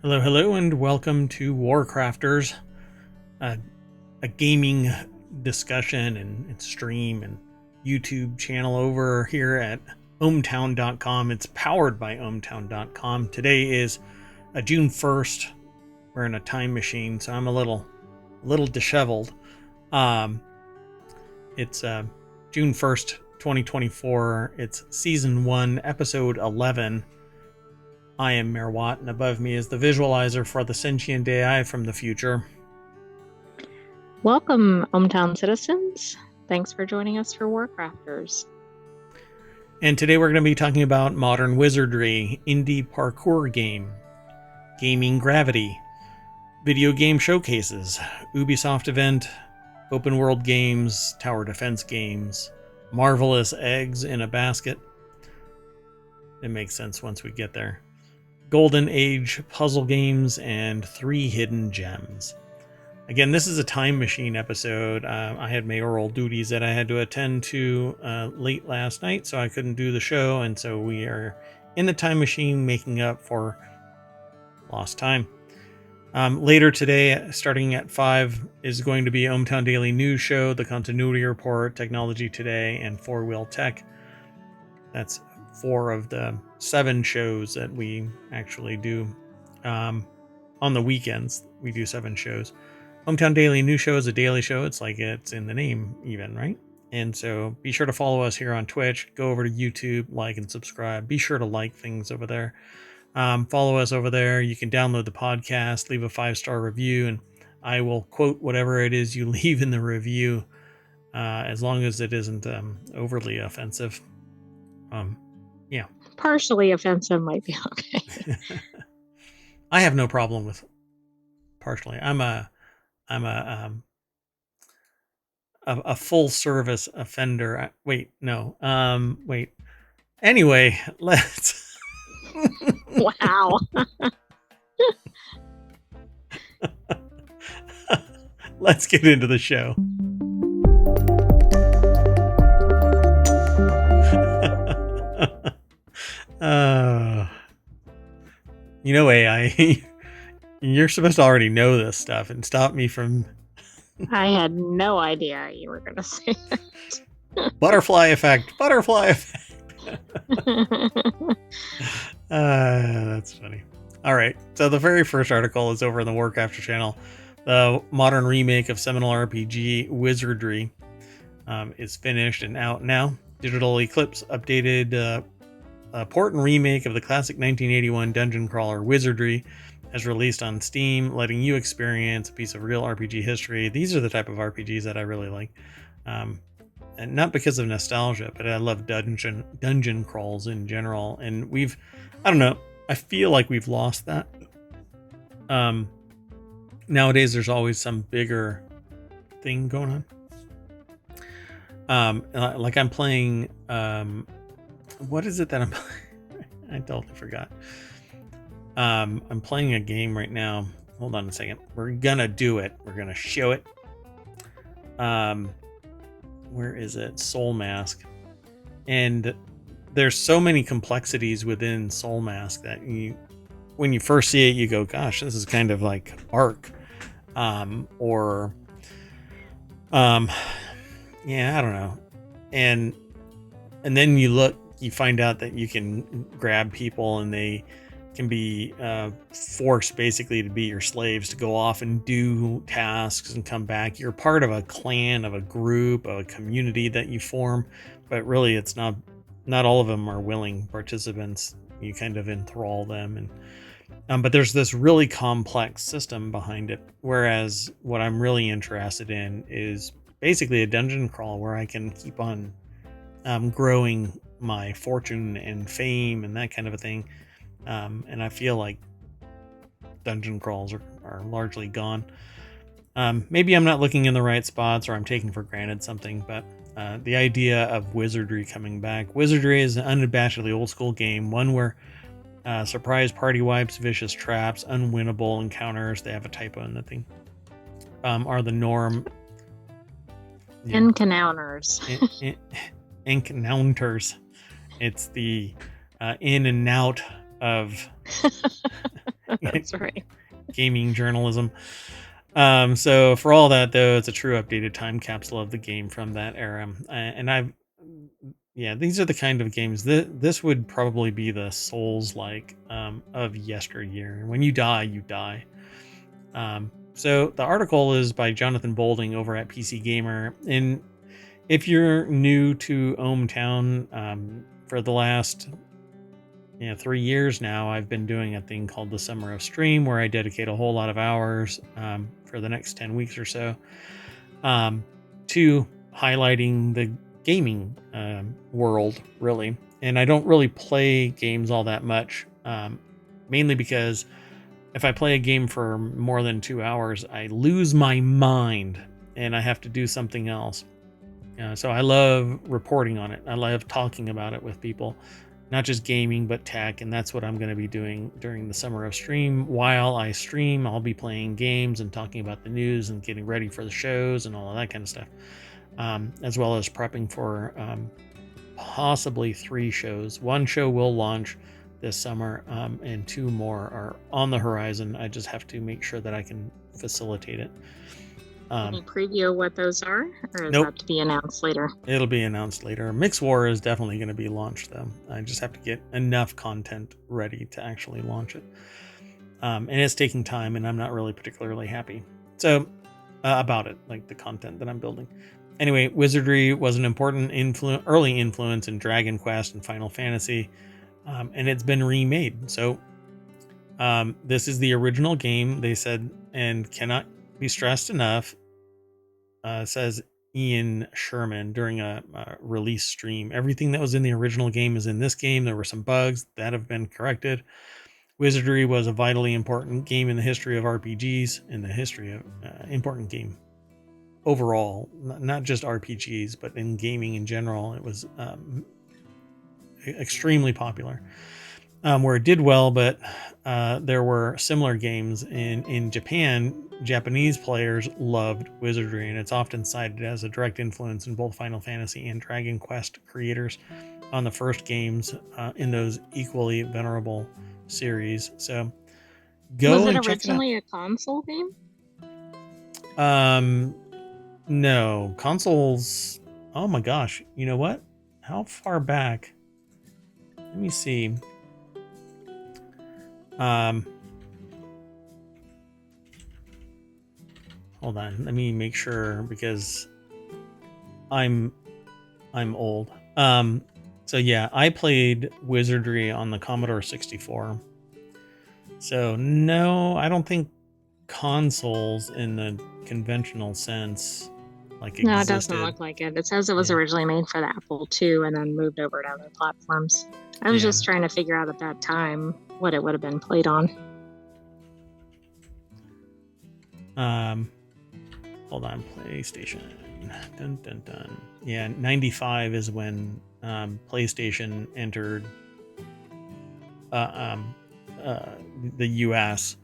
Hello, hello, and welcome to WarCrafters, a gaming discussion and stream and YouTube channel over here at ohmtown.com. It's powered by ohmtown.com. Today is June 1st. We're in a time machine, so I'm a little disheveled. It's June 1st, 2024. It's Season 1, Episode 11. I am Mayor Watt, and above me is the visualizer for the sentient AI from the future. Welcome, hometown citizens. Thanks for joining us for WarCrafters. And today we're going to be talking about Modern Wizardry, indie parkour game, gaming gravity, video game showcases, Ubisoft Event, open world games, tower defense games, marvelous eggs in a basket. It makes sense once we get there. Golden Age puzzle games, and 3 hidden gems. Again, this is a time machine episode. I had mayoral duties that I had to attend to late last night, so I couldn't do the show, and so we are in the time machine making up for lost time. Later today, starting at 5, is going to be ohmTown Daily News Show, the Continuity Report, Technology Today, and 4-Wheel Tech. That's 4 of the 7 shows that we actually do. On the weekends, we do 7 shows. ohmTown Daily News Show is a daily show. It's like it's in the name even, right? And so be sure to follow us here on Twitch. Go over to YouTube, like and subscribe. Be sure to like things over there. Follow us over there. You can download the podcast, leave a 5-star review, and I will quote whatever it is you leave in the review, as long as it isn't overly offensive. Yeah. Partially offensive might be okay. I have no problem with partially. I'm a full service offender. Wait. Anyway, let's. Wow. Let's get into the show. AI, you're supposed to already know this stuff and stop me from... I had no idea you were going to say that. Butterfly effect. That's funny. All right. So the very first article is over in the WarCrafters channel. The modern remake of seminal RPG Wizardry is finished and out now. Digital Eclipse updated a port and remake of the classic 1981 dungeon crawler Wizardry as released on Steam, letting you experience a piece of real RPG history. These are the type of RPGs that I really like. And not because of nostalgia, but I love dungeon crawls in general. And I don't know, I feel like we've lost that. Nowadays, there's always some bigger thing going on. Like I'm playing... what is it that I'm playing? I totally forgot. I'm playing a game right now. Hold on a second. We're gonna do it. We're gonna show it. Where is it? Soul Mask. And there's so many complexities within Soul Mask that when you first see it, you go, gosh, this is kind of like Ark. Yeah, I don't know. And then you find out that you can grab people and they can be forced basically to be your slaves, to go off and do tasks and come back. You're part of a clan, of a group, of a community that you form, but really it's not all of them are willing participants. You kind of enthrall them, and but there's this really complex system behind it. Whereas what I'm really interested in is basically a dungeon crawl where I can keep on growing my fortune and fame and that kind of a thing. And I feel like dungeon crawls are largely gone. Maybe I'm not looking in the right spots, or I'm taking for granted something, but the idea of Wizardry coming back. Wizardry is an unabashedly old school game, one where surprise party wipes, vicious traps, unwinnable encounters, they have a typo in the thing, are the norm. Encounters. Encounters. It's the in and out of That's right. Gaming journalism. So for all that though, it's a true updated time capsule of the game from that era. Yeah, these are the kind of games that this would probably be the Souls-like of yesteryear. When you die, you die. So the article is by Jonathan Bolding over at PC Gamer, and if you're new to ohmTown, for the last 3 years now, I've been doing a thing called the Summer of Stream, where I dedicate a whole lot of hours for the next 10 weeks or so to highlighting the gaming world, really. And I don't really play games all that much, mainly because if I play a game for more than 2 hours, I lose my mind and I have to do something else. So I love reporting on it. I love talking about it with people, not just gaming, but tech. And that's what I'm going to be doing during the Summer of Stream. While I stream, I'll be playing games and talking about the news and getting ready for the shows and all of that kind of stuff, as well as prepping for possibly 3 shows. 1 show will launch this summer, and 2 more are on the horizon. I just have to make sure that I can facilitate it. Can you preview what those are, or is Nope. that to be announced later? It'll be announced later. Mix War is definitely going to be launched, though. I just have to get enough content ready to actually launch it. And it's taking time, and I'm not really particularly happy about it, like the content that I'm building. Anyway, Wizardry was an important early influence in Dragon Quest and Final Fantasy, and it's been remade. So this is the original game, they said, and cannot be stressed enough, says Ian Sherman during a release stream. Everything that was in the original game is in this game. There were some bugs that have been corrected. Wizardry was a vitally important game in the history of RPGs, in the history of important game overall, not just RPGs, but in gaming in general. It was extremely popular, where it did well, but there were similar games in Japan. Japanese players loved Wizardry, and it's often cited as a direct influence in both Final Fantasy and Dragon Quest creators on the first games in those equally venerable series. So go and check it out. Was it originally a console game? No, consoles. Oh my gosh, you know what? How far back? Let me see. Hold on, let me make sure, because I'm old. So yeah, I played Wizardry on the Commodore 64. So no, I don't think consoles in the conventional sense existed. No, it doesn't look like it. It says it was originally made for the Apple II and then moved over to other platforms. I was just trying to figure out at that time what it would have been played on. Hold on, PlayStation. Dun dun dun. Yeah, 95 is when PlayStation entered the US.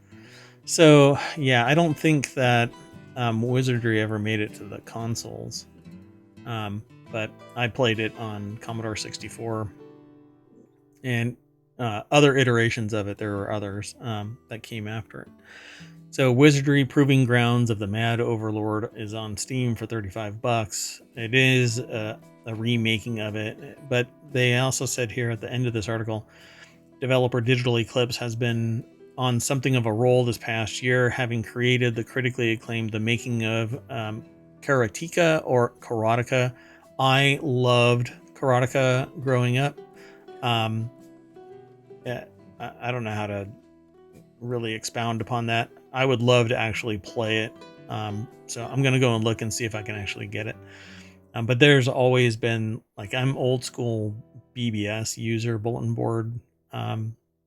So yeah, I don't think that Wizardry ever made it to the consoles, but I played it on Commodore 64 and other iterations of it. There were others that came after it. So Wizardry Proving Grounds of the Mad Overlord is on Steam for $35. It is a remaking of it, but they also said here at the end of this article, developer Digital Eclipse has been on something of a roll this past year, having created the critically acclaimed The Making of Karateka or Karateka. I loved Karateka growing up. I don't know how to really expound upon that. I would love to actually play it. So I'm going to go and look and see if I can actually get it. But there's always been, I'm old school BBS user, bulletin board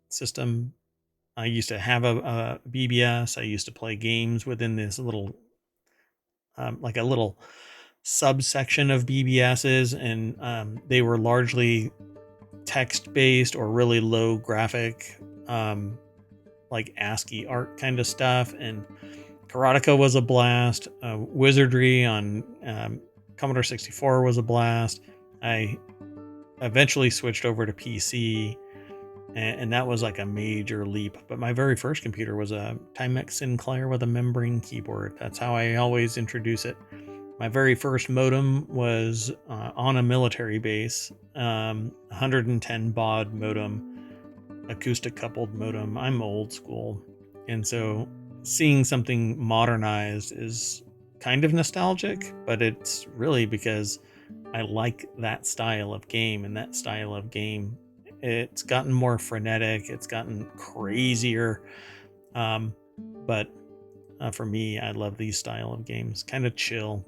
system. I used to have a BBS. I used to play games within this little, a little subsection of BBSs, and they were largely text-based or really low graphic, ASCII art kind of stuff. And Karateka was a blast. Wizardry on Commodore 64 was a blast. I eventually switched over to PC and that was like a major leap. But my very first computer was a Timex Sinclair with a membrane keyboard. That's how I always introduce it. My very first modem was on a military base, 110 baud modem, acoustic coupled modem. I'm old school, and so seeing something modernized is kind of nostalgic, but it's really because I like that style of game, and that style of game, it's gotten more frenetic, it's gotten crazier, but for me, I love these style of games, kind of chill.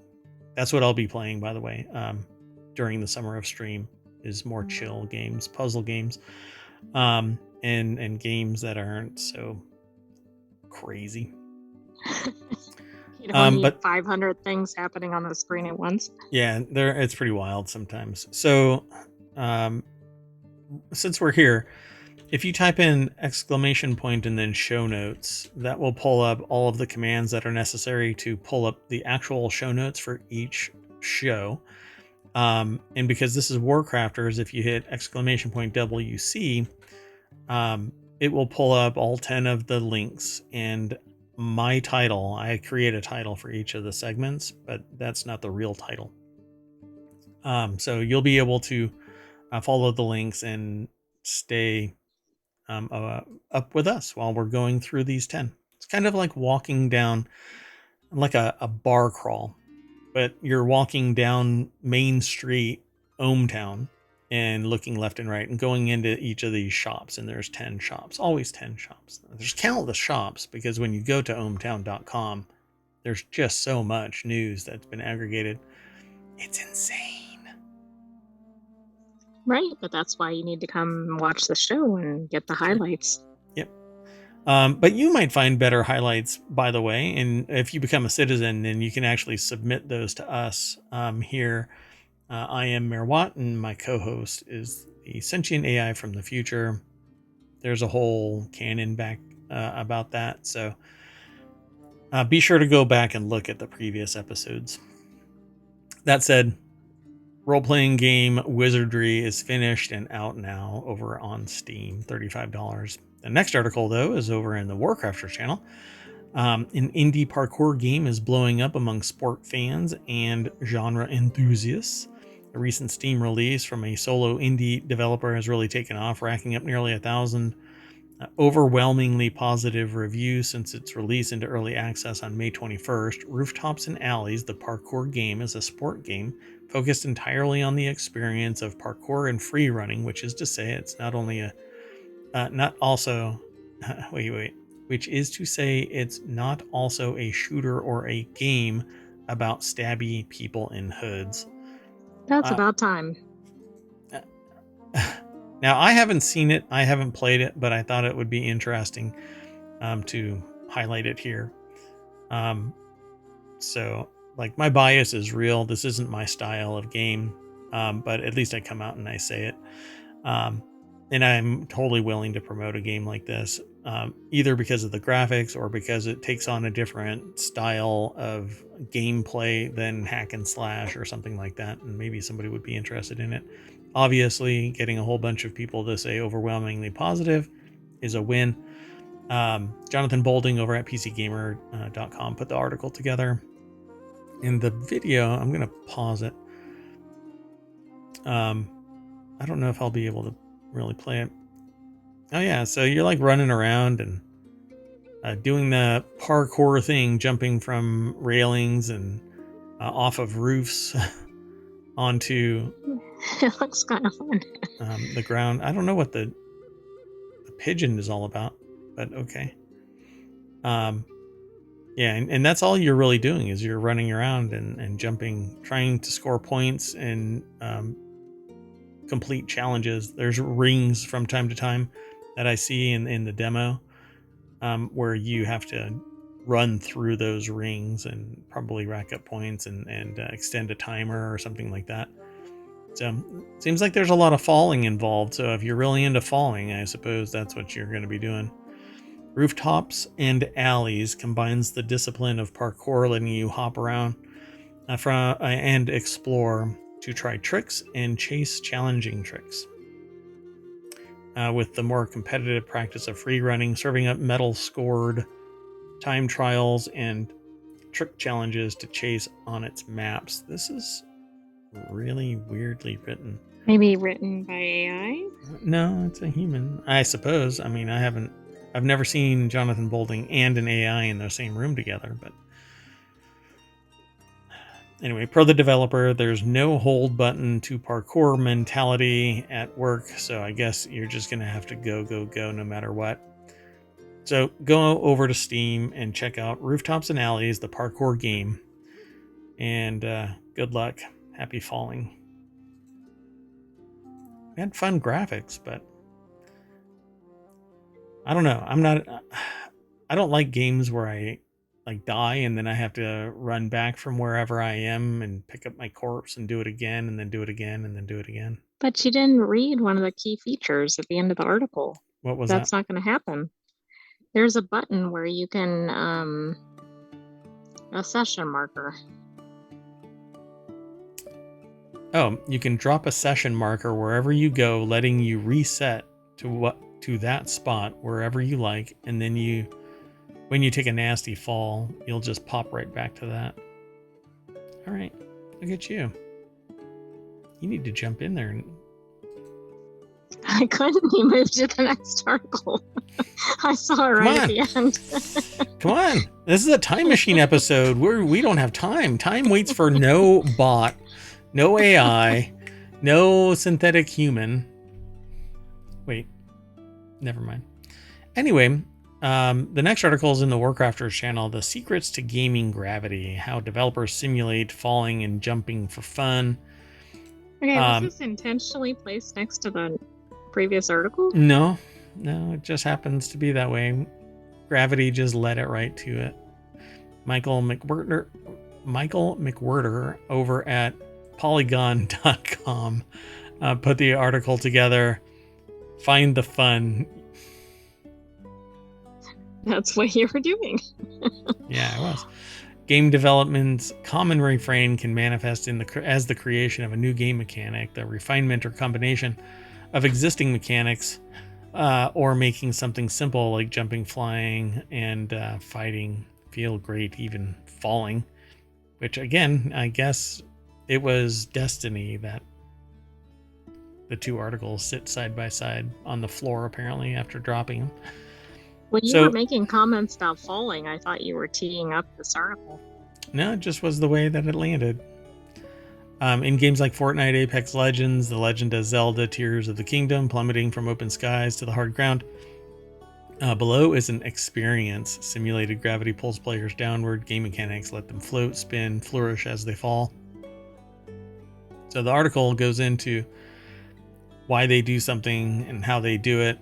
That's what I'll be playing, by the way, during the summer of stream, is more chill games, puzzle games, and games that aren't so crazy. You don't need But 500 things happening on the screen at once. yeah, it's pretty wild sometimes. So, since we're here, if you type in exclamation point and then show notes, that will pull up all of the commands that are necessary to pull up the actual show notes for each show. And because this is WarCrafters, if you hit exclamation point WC, it will pull up all 10 of the links and my title. I create a title for each of the segments, but that's not the real title. So you'll be able to follow the links and stay up with us while we're going through these 10. It's kind of like walking down like a bar crawl, but you're walking down Main Street, Ohmtown, and looking left and right and going into each of these shops. And there's 10 shops, always 10 shops. There's countless shops because when you go to ohmtown.com, there's just so much news that's been aggregated. It's insane. Right, but that's why you need to come watch the show and get the highlights. Yep. But you might find better highlights, by the way, and if you become a citizen, then you can actually submit those to us here. I am Mayor Watt, and my co-host is the sentient AI from the future. There's a whole canon back about that, so be sure to go back and look at the previous episodes. That said, role-playing game Wizardry is finished and out now over on Steam, $35. The next article, though, is over in the WarCrafters channel. An indie parkour game is blowing up among sport fans and genre enthusiasts. A recent Steam release from a solo indie developer has really taken off, racking up nearly 1,000 overwhelmingly positive reviews since its release into early access on May 21st. Rooftops and Alleys, the parkour game, is a sport game focused entirely on the experience of parkour and free running, which is to say it's not only a which is to say it's not also a shooter or a game about stabby people in hoods. That's about time. Now, I haven't seen it, I haven't played it, but I thought it would be interesting to highlight it here. So, like, my bias is real. This isn't my style of game, but at least I come out and I say it. And I'm totally willing to promote a game like this, either because of the graphics or because it takes on a different style of gameplay than hack and slash or something like that. And maybe somebody would be interested in it. Obviously, getting a whole bunch of people to say overwhelmingly positive is a win. Jonathan Bolding over at PCGamer.com put the article together. In the video, I'm going to pause it. I don't know if I'll be able to really play it. Oh yeah, so you're like running around and doing the parkour thing, jumping from railings and off of roofs onto It looks kind of fun. the ground. I don't know what the pigeon is all about, but okay. Yeah, and that's all you're really doing is you're running around and jumping, trying to score points and complete challenges. There's rings from time to time that I see in the demo where you have to run through those rings and probably rack up points and extend a timer or something like that. So it seems like there's a lot of falling involved. So if you're really into falling, I suppose that's what you're going to be doing. Rooftops and Alleys combines the discipline of parkour, letting you hop around and explore to try tricks and chase challenging tricks. with the more competitive practice of free running, serving up medal scored time trials and trick challenges to chase on its maps. This is really weirdly written. Maybe written by AI? No, it's a human, I suppose. I mean, I've never seen Jonathan Bolding and an AI in the same room together, but anyway, per the developer, there's no hold button to parkour mentality at work, so I guess you're just going to have to go no matter what. So go over to Steam and check out Rooftops and Alleys, the parkour game, and good luck. Happy falling. We had fun graphics, but I don't know. I don't like games where I like die and then I have to run back from wherever I am and pick up my corpse and do it again and then do it again and then do it again. But you didn't read one of the key features at the end of the article. What was That's that? not going to happen. There's a button where you can a session marker. Oh, you can drop a session marker wherever you go, letting you reset to that spot wherever you like, and then when you take a nasty fall, you'll just pop right back to that. All right, look at you. You need to jump in there. I couldn't. You moved to the next article. I saw it right at the end. Come on. This is a time machine episode where we don't have time. Time waits for no bot, no AI, no synthetic human. Wait, never mind. Anyway, the next article is in the WarCrafters channel, The Secrets to Gaming Gravity, how developers simulate falling and jumping for fun. Okay, was this intentionally placed next to the previous article? No, it just happens to be that way. Gravity just led it right to it. Michael McWhirter over at Polygon.com put the article together. Find the fun. That's what you were doing. Yeah, it was. Game development's common refrain can manifest as the creation of a new game mechanic, the refinement or combination of existing mechanics, or making something simple like jumping, flying, and fighting feel great, even falling. Which, again, I guess it was destiny that the two articles sit side by side on the floor, apparently, after dropping them. When you were making comments about falling, I thought you were teeing up this article. No, it just was the way that it landed. In games like Fortnite, Apex Legends, The Legend of Zelda, Tears of the Kingdom, plummeting from open skies to the hard ground. Below is an experience. Simulated gravity pulls players downward. Game mechanics let them float, spin, flourish as they fall. So the article goes into why they do something and how they do it.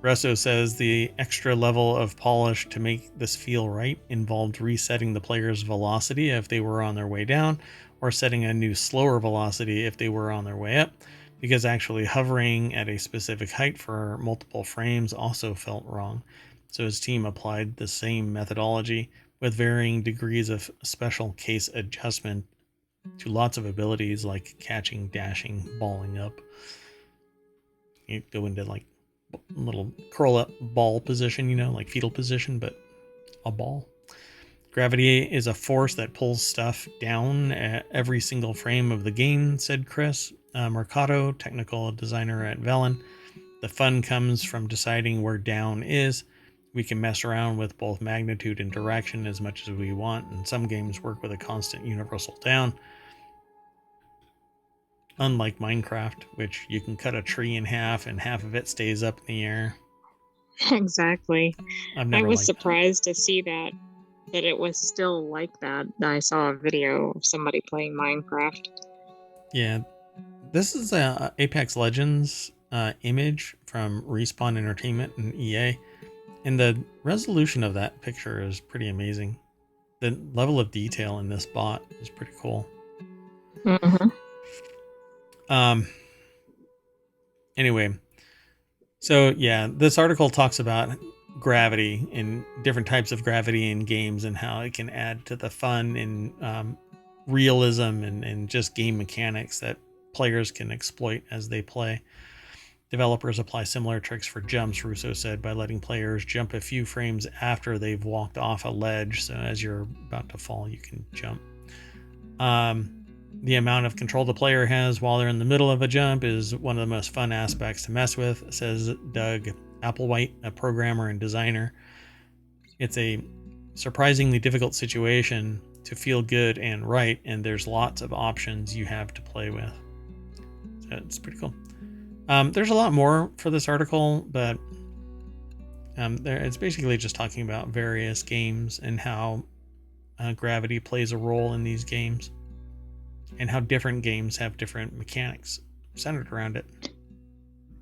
Russo says the extra level of polish to make this feel right involved resetting the player's velocity if they were on their way down, or setting a new slower velocity if they were on their way up, because actually hovering at a specific height for multiple frames also felt wrong. So his team applied the same methodology with varying degrees of special case adjustment to lots of abilities like catching, dashing, balling up. You go into like little curl up ball position, like fetal position, but a ball. Gravity is a force that pulls stuff down at every single frame of the game, said Chris Mercado, technical designer at Velen. The fun comes from deciding where down is. We can mess around with both magnitude and direction as much as we want, and some games work with a constant universal down. Unlike Minecraft, which you can cut a tree in half and half of it stays up in the air. Exactly. I was surprised to see that it was still like that. I saw a video of somebody playing Minecraft. Yeah. This is a Apex Legends image from Respawn Entertainment and EA. And the resolution of that picture is pretty amazing. The level of detail in this bot is pretty cool. Mm-hmm. Anyway, so yeah, this article talks about gravity and different types of gravity in games and how it can add to the fun and realism and just game mechanics that players can exploit as they play. Developers apply similar tricks for jumps, Russo said, by letting players jump a few frames after they've walked off a ledge. So as you're about to fall, you can jump. The amount of control the player has while they're in the middle of a jump is one of the most fun aspects to mess with, says Doug Applewhite, a programmer and designer. It's a surprisingly difficult situation to feel good and right, and there's lots of options you have to play with. So it's pretty cool. There's a lot more for this article, but it's basically just talking about various games and how gravity plays a role in these games, and how different games have different mechanics centered around it.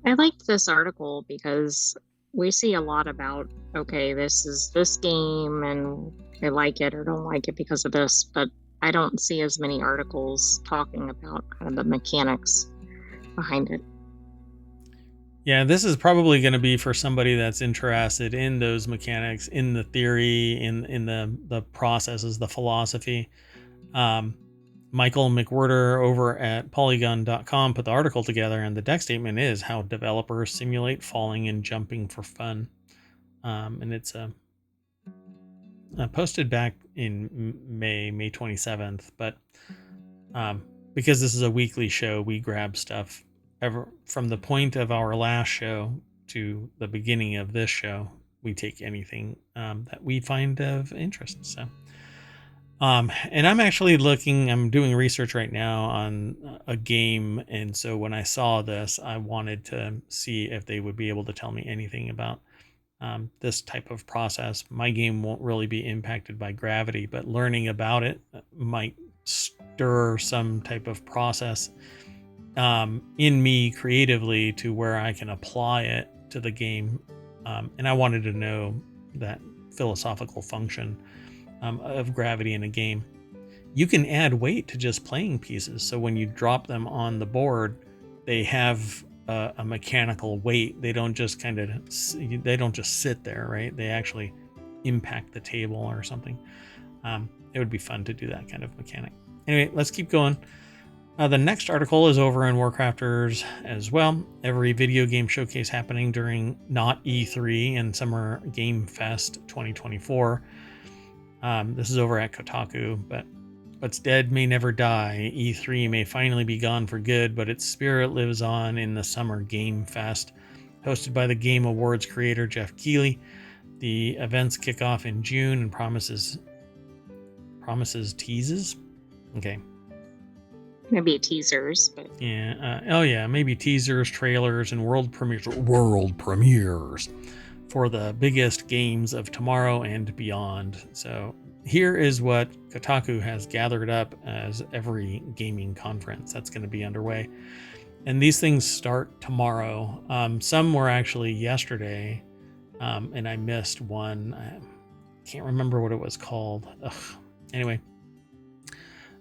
I liked this article because we see a lot about, okay, this is this game and I like it or don't like it because of this, but I don't see as many articles talking about kind of the mechanics behind it. Yeah, this is probably going to be for somebody that's interested in those mechanics, in the theory, in the processes, the philosophy. Michael McWhirter over at Polygon.com put the article together, and the deck statement is how developers simulate falling and jumping for fun. And it's posted back in May 27th, but because this is a weekly show, we grab stuff from the point of our last show to the beginning of this show. We take anything that we find of interest. So, and I'm actually I'm doing research right now on a game. And so when I saw this, I wanted to see if they would be able to tell me anything about this type of process. My game won't really be impacted by gravity, but learning about it might stir some type of process in me creatively to where I can apply it to the game. And I wanted to know that philosophical function of gravity in a game. You can add weight to just playing pieces. So when you drop them on the board, they have a mechanical weight. They don't just sit there, right? They actually impact the table or something. It would be fun to do that kind of mechanic. Anyway, let's keep going. The next article is over in WarCrafters as well. Every video game showcase happening during not E3 and Summer Game Fest 2024. This is over at Kotaku, but what's dead may never die. E3 may finally be gone for good, but its spirit lives on in the Summer Game Fest. Hosted by the Game Awards creator Jeff Keighley, the events kick off in June and promises teases? Okay. Maybe teasers, but yeah, maybe teasers, trailers, and world premieres for the biggest games of tomorrow and beyond. So here is what Kotaku has gathered up as every gaming conference that's going to be underway, and these things start tomorrow. Some were actually yesterday, and I missed one. I can't remember what it was called. Anyway.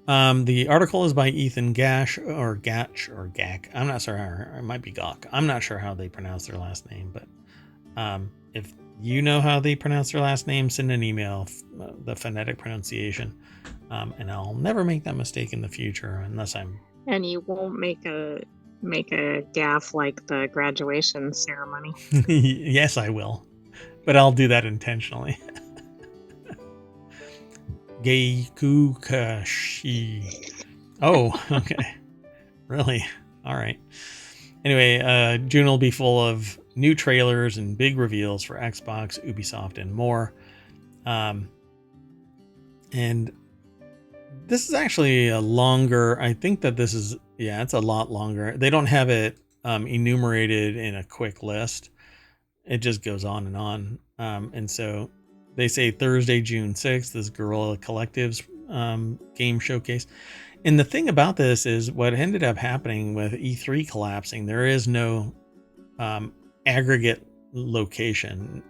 The article is by Ethan Gash or Gatch or Gak. I'm not sure. It might be Gok. I'm not sure how they pronounce their last name, but if you know how they pronounce their last name, send an email, the phonetic pronunciation, and I'll never make that mistake in the future unless I'm. And you won't make a gaffe like the graduation ceremony. Yes, I will, but I'll do that intentionally. Geikukashi. Oh, okay. Really? All right. Anyway, June will be full of new trailers and big reveals for Xbox, Ubisoft, and more. And this is actually a longer, I think that this is, it's a lot longer. They don't have it enumerated in a quick list. It just goes on and on. And so they say Thursday, June 6th is Guerrilla Collective's game showcase. And the thing about this is what ended up happening with E3 collapsing, there is no aggregate location.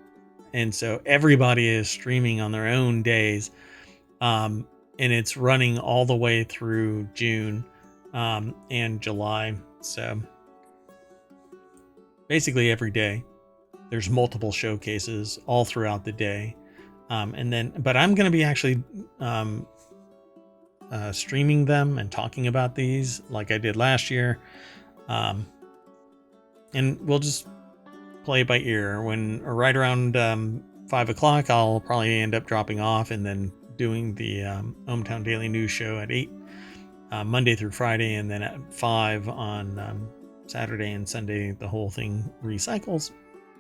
And so everybody is streaming on their own days. And it's running all the way through June and July. So basically every day there's multiple showcases all throughout the day. But I'm going to be actually streaming them and talking about these like I did last year. and we'll just play it by ear. Right around 5 o'clock, I'll probably end up dropping off and then doing the ohmTown Daily News show at 8, Monday through Friday, and then at 5 on Saturday and Sunday. The whole thing recycles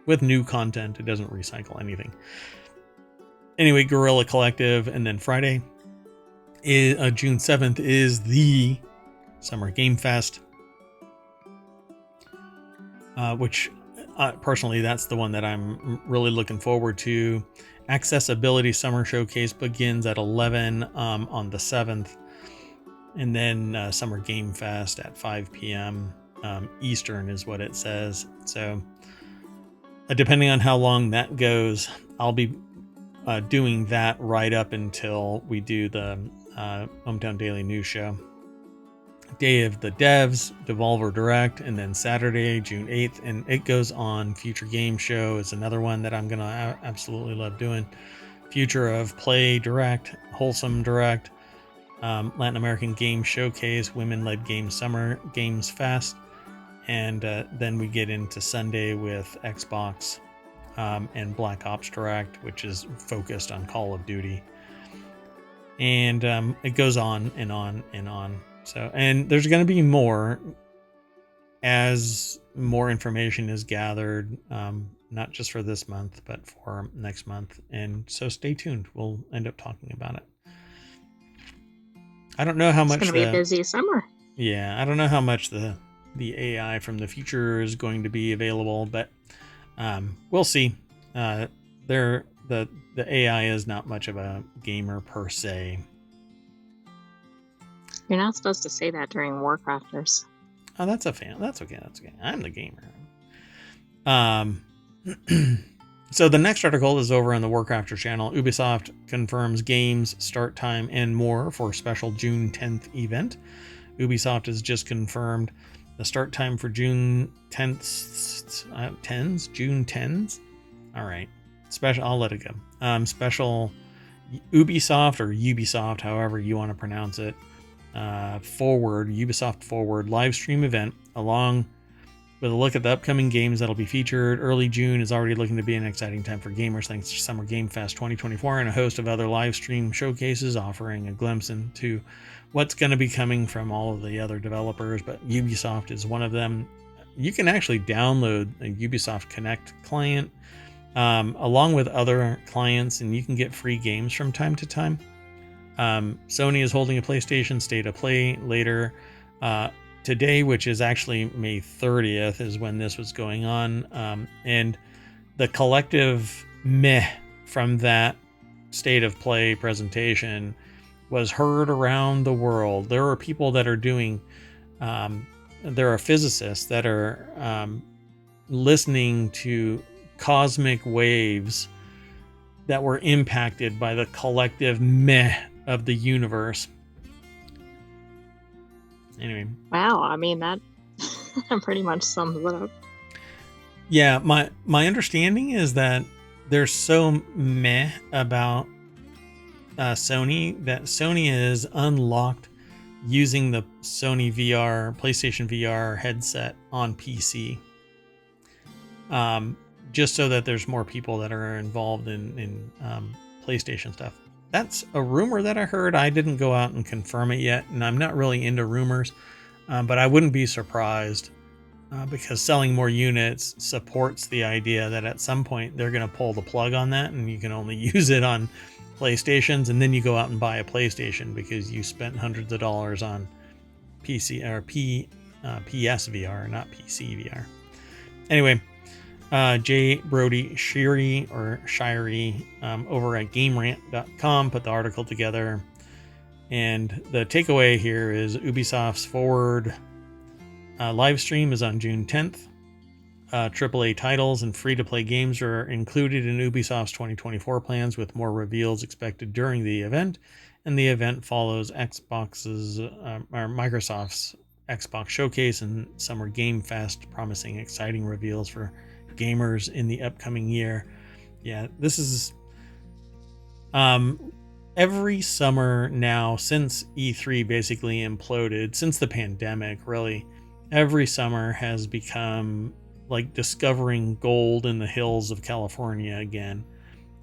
with new content. It doesn't recycle anything. Anyway, Guerrilla Collective, and then Friday, June 7th, is the Summer Game Fest, which personally, that's the one that I'm really looking forward to. Accessibility Summer Showcase begins at 11 on the 7th, and then Summer Game Fest at 5 p.m. Eastern is what it says. So depending on how long that goes, I'll be doing that right up until we do the ohmTown Daily News show. Day of the Devs, Devolver Direct, and then Saturday, June 8th, and it goes on. Future Game Show is another one that I'm going to absolutely love doing. Future of Play Direct, Wholesome Direct, Latin American Game Showcase, Women-Led Game Summer Games Fest, and then we get into Sunday with Xbox and Black Ops Direct, which is focused on Call of Duty. And it goes on and on and on. So, and there's going to be more as more information is gathered, not just for this month, but for next month. And so stay tuned. We'll end up talking about it. I don't know how much it's going to be a busy summer. Yeah, I don't know how much the AI from the future is going to be available, but we'll see. The AI is not much of a gamer per se. You're not supposed to say that during WarCrafters. Oh, that's okay. That's okay. I'm the gamer. So the next article is over on the WarCrafters channel. Ubisoft confirms games, start time, and more for special June 10th event. Ubisoft has just confirmed the start time for June 10th, June 10th. All right. Special, I'll let it go. Special Ubisoft or Ubisoft, however you want to pronounce it. Ubisoft Forward live stream event, along with a look at the upcoming games that'll be featured. Early June is already looking to be an exciting time for gamers thanks to Summer Game Fest 2024 and a host of other live stream showcases offering a glimpse into what's going to be coming from all of the other developers, but Ubisoft is one of them. You can actually download a Ubisoft Connect client along with other clients, and you can get free games from time to time. Sony is holding a PlayStation State of Play later today, which is actually May 30th is when this was going on. And the collective meh from that State of Play presentation was heard around the world. There are people that are doing, there are physicists that are listening to cosmic waves that were impacted by the collective meh of the universe. Anyway. Wow, I mean, that pretty much sums it up. Yeah, my understanding is that they're so meh about Sony that Sony is unlocked using the Sony PlayStation VR headset on PC. Just so that there's more people that are involved in PlayStation stuff. That's a rumor that I heard. I didn't go out and confirm it yet, and I'm not really into rumors, but I wouldn't be surprised because selling more units supports the idea that at some point they're going to pull the plug on that, and you can only use it on PlayStations, and then you go out and buy a PlayStation because you spent hundreds of dollars on PC or PS VR, not PC VR. Anyway. J. Brody Shirey over at GameRant.com put the article together. And the takeaway here is Ubisoft's Forward live stream is on June 10th. AAA titles and free-to-play games are included in Ubisoft's 2024 plans, with more reveals expected during the event. And the event follows Microsoft's Xbox Showcase and Summer Game Fest, promising exciting reveals for gamers in the upcoming year. Yeah, this is every summer now since E3 basically imploded, since the pandemic, really, every summer has become like discovering gold in the hills of California again.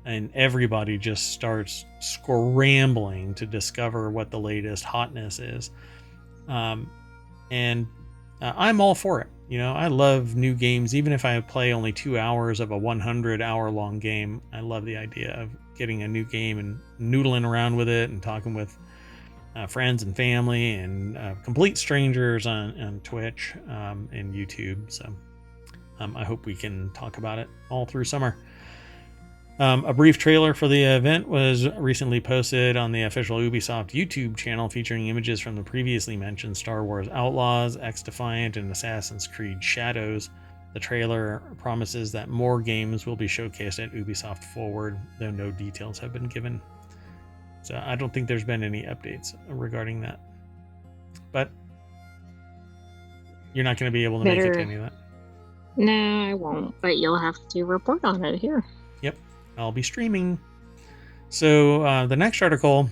And everybody just starts scrambling to discover what the latest hotness is. And I'm all for it. You know, I love new games. Even if I play only 2 hours of a 100-hour long game, I love the idea of getting a new game and noodling around with it and talking with friends and family and complete strangers on Twitch and YouTube. So I hope we can talk about it all through summer. A brief trailer for the event was recently posted on the official Ubisoft YouTube channel, featuring images from the previously mentioned Star Wars Outlaws, X-Defiant, and Assassin's Creed Shadows. The trailer promises that more games will be showcased at Ubisoft Forward, though no details have been given. So I don't think there's been any updates regarding that. But you're not going to be able to make it to any of that. No, I won't, but you'll have to report on it here. Yep, I'll be streaming. So the next article,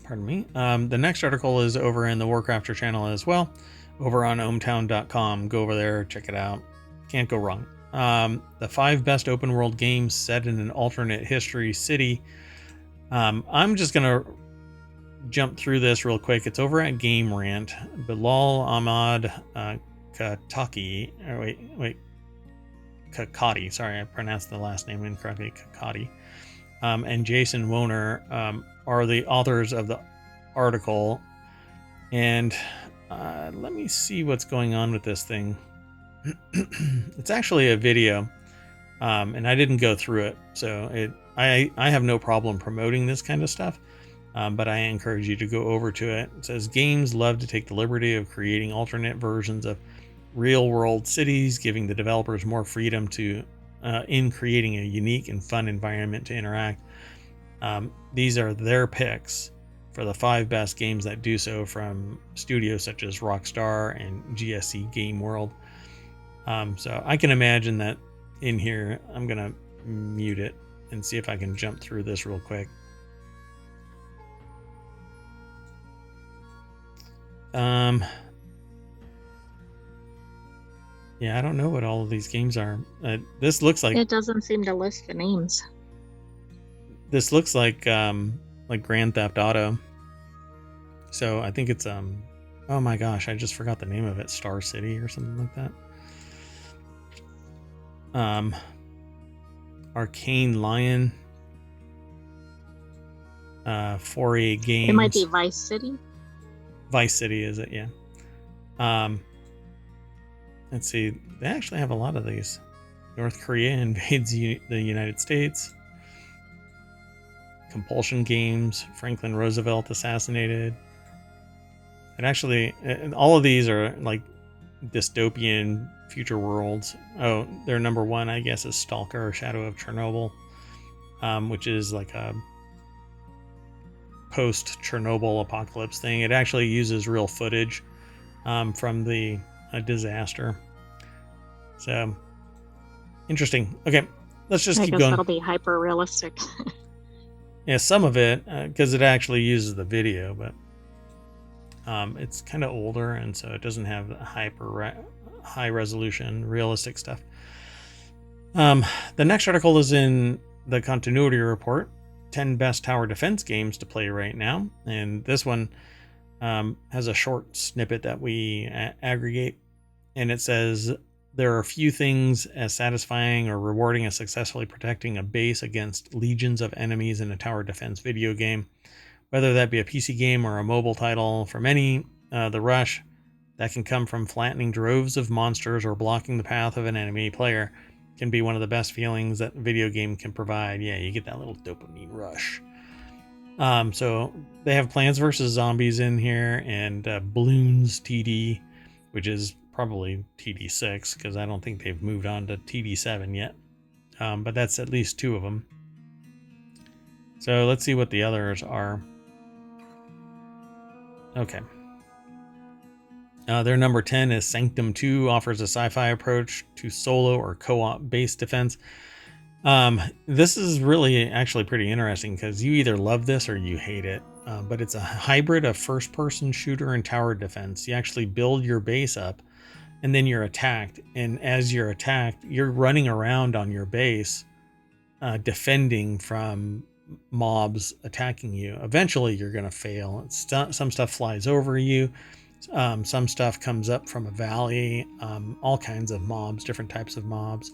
the next article is over in the WarCrafters channel as well, over on ohmtown.com. Go over there, check it out. Can't go wrong. The 5 best open world games set in an alternate history city. I'm just going to jump through this real quick. It's over at Game Rant. Bilal Ahmad Kakati. Sorry, I pronounced the last name incorrectly. Kakati. And Jason Woner are the authors of the article. And let me see what's going on with this thing. It's actually a video, and I didn't go through it, so I have no problem promoting this kind of stuff, but I encourage you to go over to it. It says, games love to take the liberty of creating alternate versions of real-world cities, giving the developers more freedom to in creating a unique and fun environment to interact. These are their picks for the 5 best games that do so, from studios such as Rockstar and GSC Game World. So I can imagine that in here. I'm going to mute it and see if I can jump through this real quick. Yeah, I don't know what all of these games are. This looks like... It doesn't seem to list the names. This looks like Grand Theft Auto. So I think it's... oh my gosh, I just forgot the name of it. Star City or something like that. Arcane Lion, 4A Games. It might be Vice City. Vice City, is it? Yeah. Let's see. They actually have a lot of these. North Korea invades the United States. Compulsion Games. Franklin Roosevelt assassinated. And actually, all of these are like dystopian future worlds. Oh, their number 1, I guess, is Stalker: Shadow of Chernobyl, which is like a post-Chernobyl apocalypse thing. It actually uses real footage from the disaster. So interesting. Okay, let's just keep going. That'll be hyper realistic. Yeah, some of it, because it actually uses the video, but it's kind of older, and so it doesn't have high resolution realistic stuff. The next article is in the continuity report, 10 best tower defense games to play right now, and this one has a short snippet that we aggregate, and it says, there are few things as satisfying or rewarding as successfully protecting a base against legions of enemies in a tower defense video game. Whether that be a PC game or a mobile title, for many, the rush that can come from flattening droves of monsters or blocking the path of an enemy player can be one of the best feelings that a video game can provide. Yeah, you get that little dopamine rush. So they have Plants vs. Zombies in here, and Bloons TD, which is probably TD6, because I don't think they've moved on to TD7 yet. But that's at least 2 of them. So let's see what the others are. Okay. Their number 10 is Sanctum 2, offers a sci-fi approach to solo or co-op based defense. This is really actually pretty interesting, because you either love this or you hate it. But it's a hybrid of first-person shooter and tower defense. You actually build your base up and then you're attacked. And as you're attacked, you're running around on your base, defending from mobs attacking you. Eventually, you're going to fail. Some stuff flies over you. Some stuff comes up from a valley. All kinds of mobs, different types of mobs.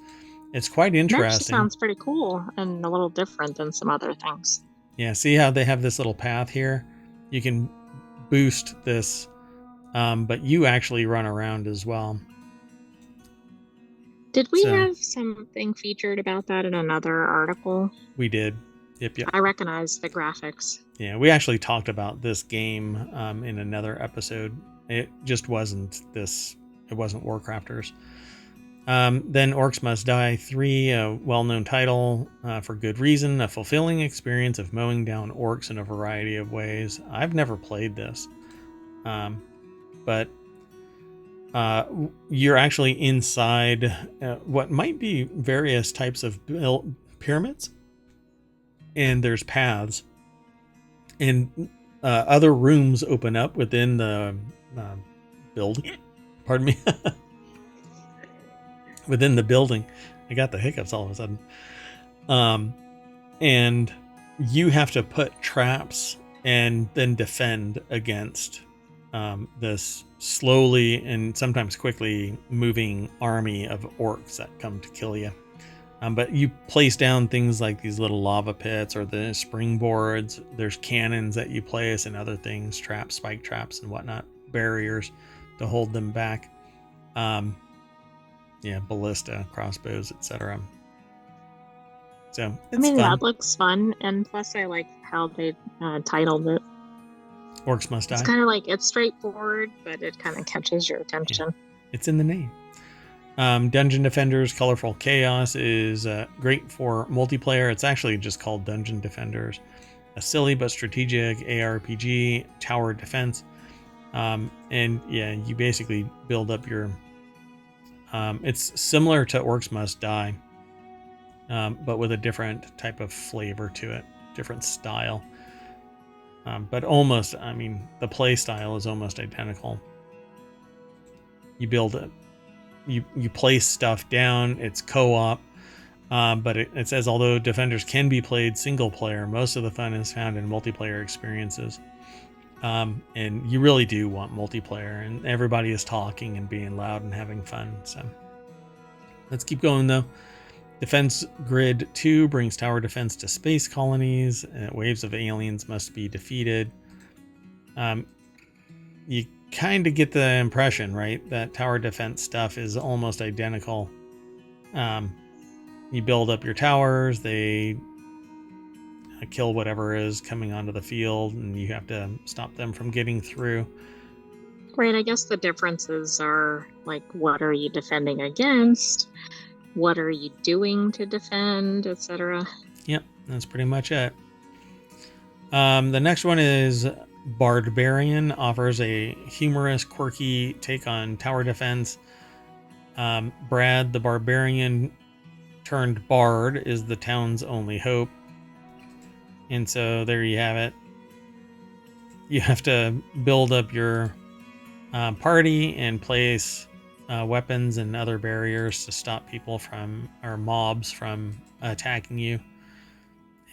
It's quite It actually interesting. sounds pretty cool and a little different than some other things. Yeah, see how they have this little path here? You can boost this, but you actually run around as well. Did we have something featured about that in another article? We did. Yep. I recognize the graphics. Yeah, we actually talked about this game in another episode. It just wasn't this. It wasn't WarCrafters. Then Orcs Must Die 3, a well-known title for good reason, a fulfilling experience of mowing down orcs in a variety of ways. I've never played this, but you're actually inside what might be various types of pyramids, and there's paths, and other rooms open up within the building. Pardon me. Within the building. I got the hiccups all of a sudden. And you have to put traps and then defend against this slowly and sometimes quickly moving army of orcs that come to kill you. But you place down things like these little lava pits or the springboards. There's cannons that you place and other things, traps, spike traps and whatnot, barriers to hold them back. Yeah, ballista, crossbows, etc. So it's fun. That looks fun, and plus I like how they titled it. Orcs Must Die. It's kind of like, it's straightforward, but it kind of catches your attention. Yeah, it's in the name. Dungeon Defenders Colorful Chaos is great for multiplayer. It's actually just called Dungeon Defenders. A silly but strategic ARPG, tower defense. And yeah, you basically build up your... it's similar to Orcs Must Die, but with a different type of flavor to it, different style. But almost, I mean, the play style is almost identical. You build it, you place stuff down. It's co-op, but it says although Defenders can be played single player, most of the fun is found in multiplayer experiences. And you really do want multiplayer, and everybody is talking and being loud and having fun. So let's keep going though. Defense Grid 2 brings tower defense to space colonies. Waves of aliens must be defeated. You kind of get the impression, right, that tower defense stuff is almost identical. You build up your towers, they kill whatever is coming onto the field, and you have to stop them from getting through. Right, I guess the differences are like, what are you defending against? What are you doing to defend, etc. Yep, that's pretty much it. The next one is Barbarian, offers a humorous, quirky take on tower defense. Brad, the Barbarian turned Bard, is the town's only hope. And so there you have it. You have to build up your party and place weapons and other barriers to stop people from, or mobs from, attacking you.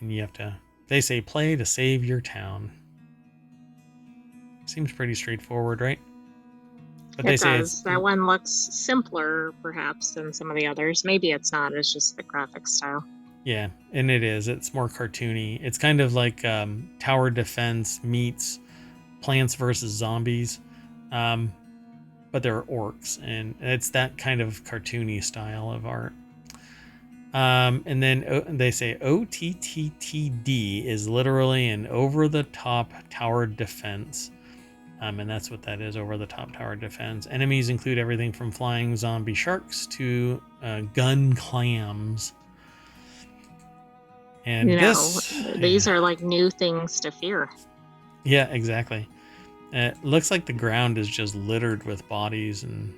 And you have to, they say, play to save your town. Seems pretty straightforward, right? But it does. That one looks simpler, perhaps, than some of the others. Maybe it's not. It's just the graphic style. Yeah, and it is. It's more cartoony. It's kind of like tower defense meets Plants vs. Zombies. But they're orcs, and it's that kind of cartoony style of art. And then they say OTTTD is literally an over-the-top tower defense. And that's what that is, over-the-top tower defense. Enemies include everything from flying zombie sharks to gun clams. And these are like new things to fear. Yeah, exactly. It looks like the ground is just littered with bodies and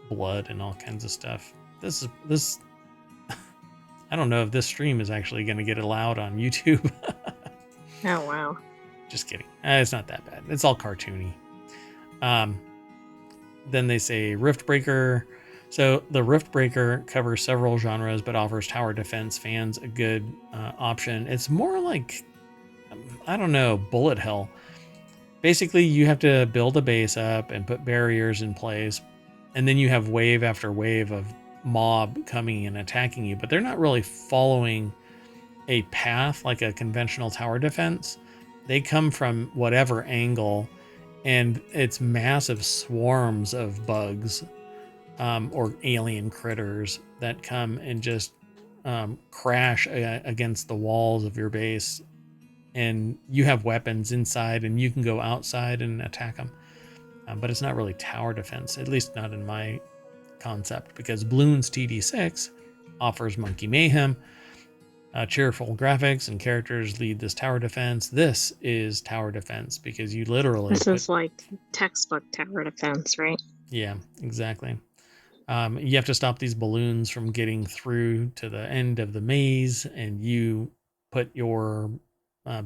blood and all kinds of stuff. This I don't know if this stream is actually going to get allowed on YouTube. Oh, wow. Just kidding. It's not that bad. It's all cartoony. Then they say Riftbreaker. So the Riftbreaker covers several genres, but offers tower defense fans a good option. It's more like, I don't know, bullet hell. Basically, you have to build a base up and put barriers in place, and then you have wave after wave of mob coming and attacking you, but they're not really following a path like a conventional tower defense. They come from whatever angle, and it's massive swarms of bugs or alien critters that come and just crash against the walls of your base. And you have weapons inside, and you can go outside and attack them. But it's not really tower defense, at least not in my concept, because Bloons TD6 offers Monkey Mayhem, cheerful graphics, and characters lead this tower defense. This is tower defense because you literally This is like textbook tower defense, right? Yeah, exactly. You have to stop these balloons from getting through to the end of the maze, and you put your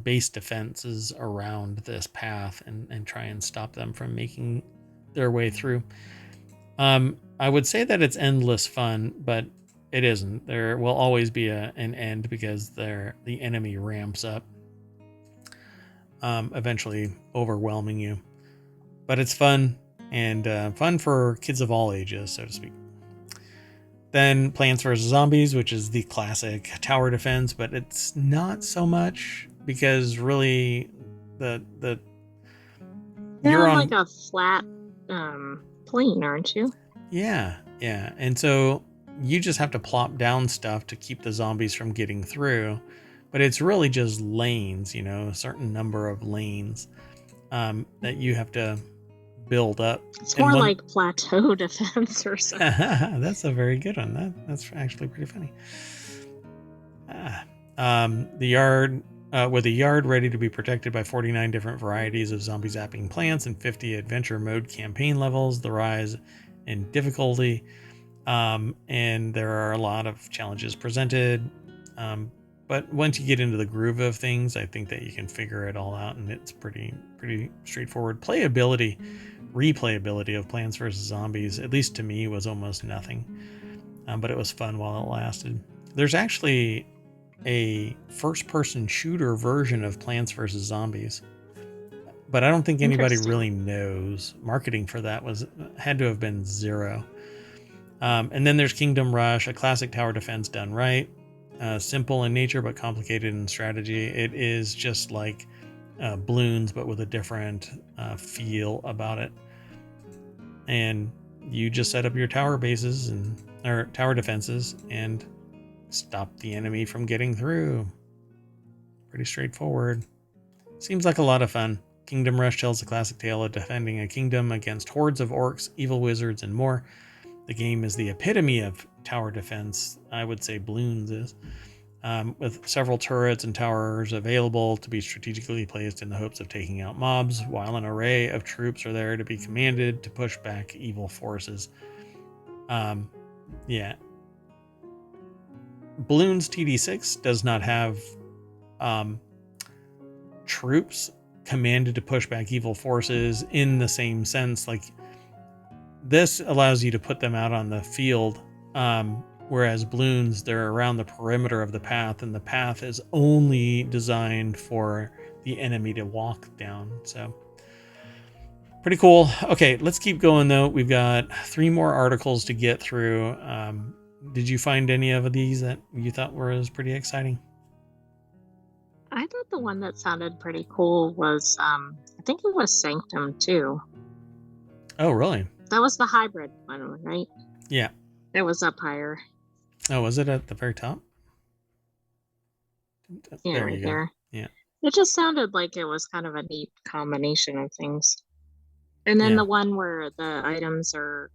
base defenses around this path and try and stop them from making their way through. I would say that it's endless fun, but it isn't. There will always be an end because the enemy ramps up, eventually overwhelming you. But it's fun, and fun for kids of all ages, so to speak. Then Plants vs. Zombies, which is the classic tower defense, but it's not so much because really you're on like a flat plane, aren't you? Yeah. And so you just have to plop down stuff to keep the zombies from getting through, but it's really just lanes, a certain number of lanes that you have to build up. It's more like plateau defense or something. That's a very good one. That's actually pretty funny. The yard, with a yard ready to be protected by 49 different varieties of zombie zapping plants and 50 adventure mode campaign levels, the rise in difficulty, and there are a lot of challenges presented. But once you get into the groove of things, I think that you can figure it all out, and it's pretty straightforward. Replayability of Plants vs. Zombies, at least to me, was almost nothing, but it was fun while it lasted. There's actually a first-person shooter version of Plants vs. Zombies, but I don't think anybody really knows. Marketing for that had to have been zero. And then there's Kingdom Rush, a classic tower defense done right. Simple in nature, but complicated in strategy. It is just like Bloons, but with a different feel about it. And you just set up your tower bases or tower defenses and stop the enemy from getting through. Pretty straightforward. Seems like a lot of fun. Kingdom Rush tells the classic tale of defending a kingdom against hordes of orcs, evil wizards, and more. The game is the epitome of tower defense, I would say Bloons is, with several turrets and towers available to be strategically placed in the hopes of taking out mobs, while an array of troops are there to be commanded to push back evil forces. Yeah. Bloons TD6 does not have troops commanded to push back evil forces in the same sense. Like, this allows you to put them out on the field, whereas Bloons, they're around the perimeter of the path, and the path is only designed for the enemy to walk down. So pretty cool. Okay, let's keep going though. We've got 3 more articles to get through. Did you find any of these that you thought was pretty exciting? I thought the one that sounded pretty cool was, I think it was Sanctum too. Oh, really? That was the hybrid one, right? Yeah. It was up higher. Oh, was it at the very top? Yeah, there right you go. there. Yeah. It just sounded like it was kind of a neat combination of things. And then the one where the items are,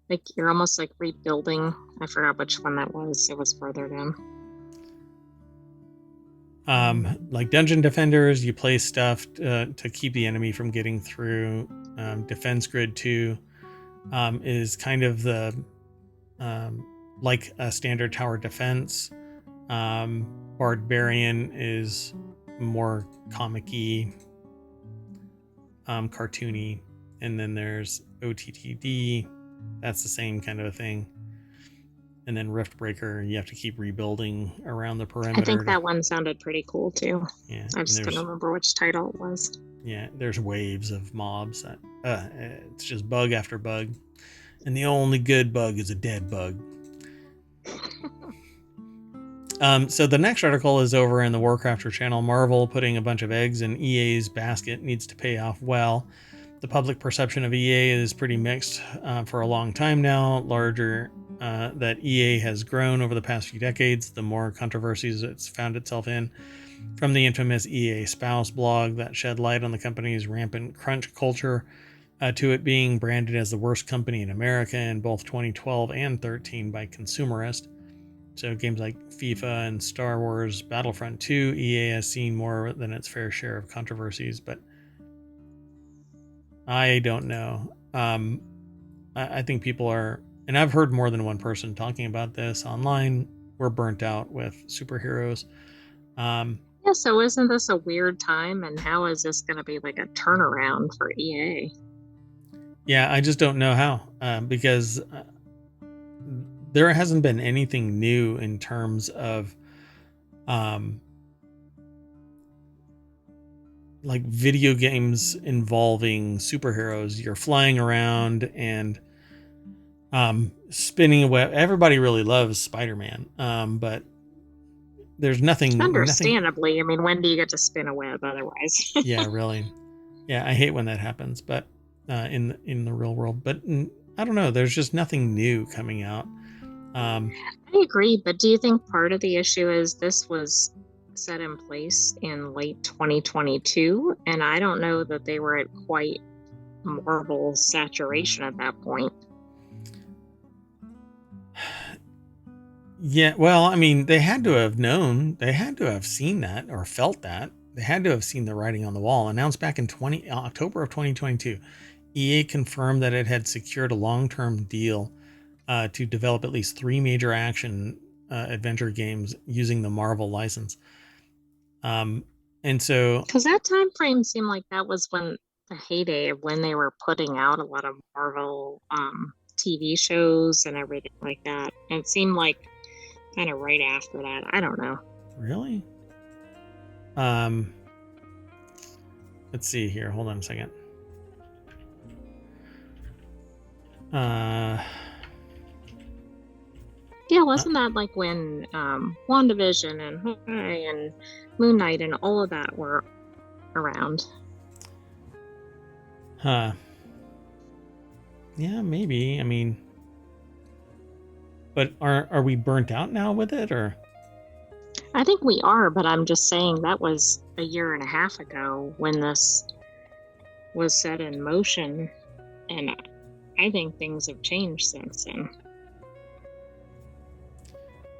like you're almost like rebuilding. I forgot which one that was. It was further down. Like Dungeon Defenders, you place stuff to keep the enemy from getting through. Defense Grid 2 is kind of the like a standard tower defense. Barbarian is more comic-y, cartoony. And then there's OTTD. That's the same kind of a thing. And then Riftbreaker, you have to keep rebuilding around the perimeter. I think that one sounded pretty cool too. Yeah. I just couldn't remember which title it was. Yeah, there's waves of mobs that it's just bug after bug. And the only good bug is a dead bug. So the next article is over in the WarCrafters channel. Marvel putting a bunch of eggs in EA's basket needs to pay off well. The public perception of EA is pretty mixed for a long time now. Larger that EA has grown over the past few decades, the more controversies it's found itself in. From the infamous EA Spouse blog that shed light on the company's rampant crunch culture to it being branded as the worst company in America in both 2012 and 13 by Consumerist. So games like FIFA and Star Wars Battlefront 2, EA has seen more than its fair share of controversies, but I don't know. I think people are, and I've heard more than one person talking about this online, we're burnt out with superheroes. Yeah, so isn't this a weird time, and how is this going to be like a turnaround for EA? Yeah, I just don't know how, because there hasn't been anything new in terms of like video games involving superheroes. You're flying around and spinning a web. Everybody really loves Spider-Man, but there's nothing. Understandably, I mean, when do you get to spin a web otherwise? Yeah, really. Yeah, I hate when that happens, but in the real world. But I don't know. There's just nothing new coming out. I agree, but do you think part of the issue is this was set in place in late 2022, and I don't know that they were at quite Marvel saturation at that point? Yeah, well, I mean, they had to have known, they had to have seen that or felt that. They had to have seen the writing on the wall. Announced back in October of 2022, EA confirmed that it had secured a long-term deal to develop at least 3 major action adventure games using the Marvel license. And so, because that time frame seemed like that was when the heyday of when they were putting out a lot of Marvel TV shows and everything like that. And it seemed like kind of right after that. I don't know. Really? Let's see here. Hold on a second. Yeah, wasn't that like when WandaVision and Hawkeye and Moon Knight and all of that were around? Yeah, maybe. I mean, but are we burnt out now with it, or? I think we are, but I'm just saying that was a year and a half ago when this was set in motion, and I think things have changed since then.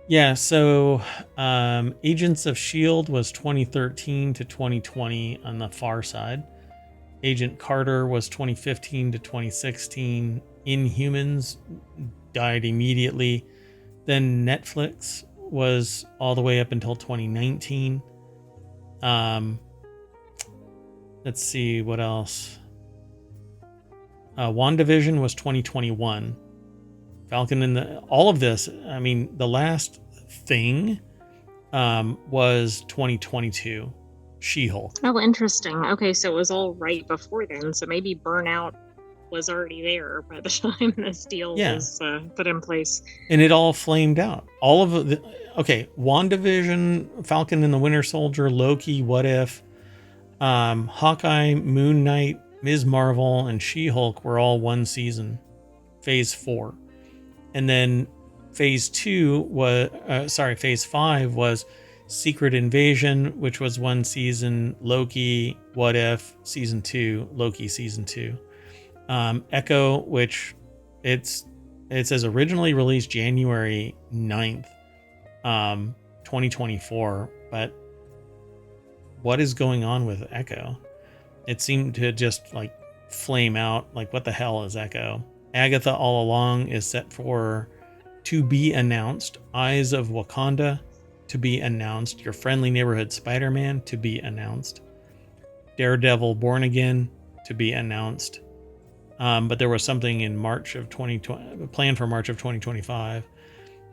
Yeah, so Agents of S.H.I.E.L.D. was 2013 to 2020 on the far side. Agent Carter was 2015 to 2016. Inhumans died immediately. Then Netflix was all the way up until 2019. Let's see what else. WandaVision was 2021. Falcon and all of this, I mean, the last thing was 2022. She-Hulk. Oh, interesting. Okay, so it was all right before then. So maybe Burnout was already there by the time this deal was put in place. And it all flamed out. All of the WandaVision, Falcon and the Winter Soldier, Loki, What If, Hawkeye, Moon Knight, Ms. Marvel, and She-Hulk were all one season. Phase 4. And then phase 5 was Secret Invasion, which was one season, Loki, What If, season 2, Loki, season 2. Echo, which it says originally released January 9th, 2024, but what is going on with Echo? It seemed to just like flame out. Like, what the hell is Echo? Agatha All Along is set for to be announced. Eyes of Wakanda to be announced. Your Friendly Neighborhood Spider-Man to be announced. Daredevil Born Again to be announced. but there was something in March of 2020, planned for March of 2025,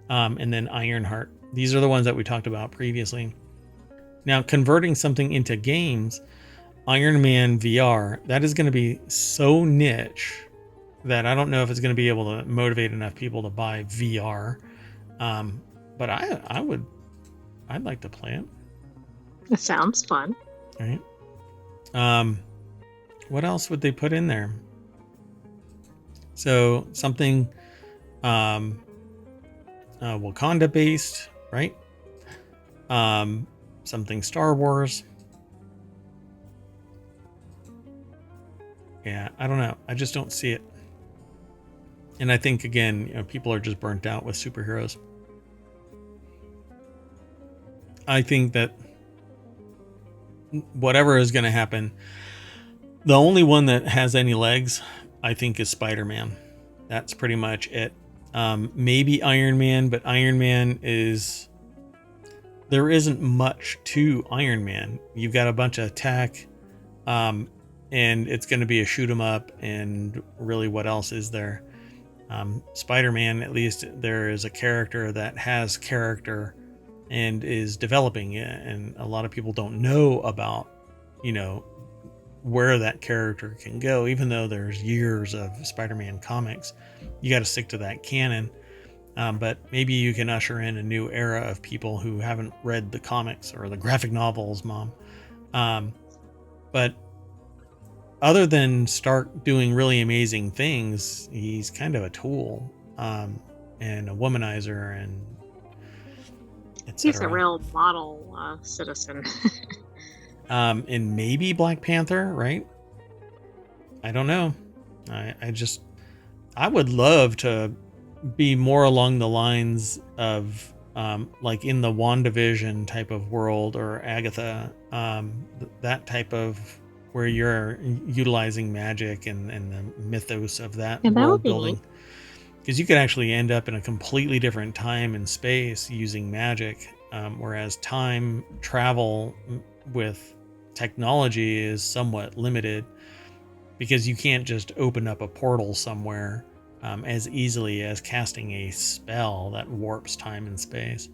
and then Ironheart. These are the ones that we talked about previously. Now, converting something into games, Iron Man VR, that is going to be so niche that I don't know if it's going to be able to motivate enough people to buy VR. But I'd like to play it. It sounds fun. All right. What else would they put in there? So something Wakanda based, right? Something Star Wars. Yeah, I don't know. I just don't see it. And I think, again, people are just burnt out with superheroes. I think that whatever is going to happen, the only one that has any legs, I think, is Spider-Man. That's pretty much it. Maybe Iron Man, but Iron Man is... There isn't much to Iron Man. You've got a bunch of tech, and it's going to be a shoot 'em up, and really what else is there? Spider-Man, at least there is a character that has character and is developing it, and a lot of people don't know about, where that character can go. Even though there's years of Spider-Man comics, you got to stick to that canon. But maybe you can usher in a new era of people who haven't read the comics or the graphic novels, Mom. But other than Stark doing really amazing things, he's kind of a tool, and a womanizer, and etc. He's a real model citizen. And maybe Black Panther, right? I don't know. I would love to be more along the lines of like in the WandaVision type of world, or Agatha, that type of where you're utilizing magic and the mythos of that world building. Because you could actually end up in a completely different time and space using magic, whereas time travel with technology is somewhat limited, because you can't just open up a portal somewhere as easily as casting a spell that warps time and space.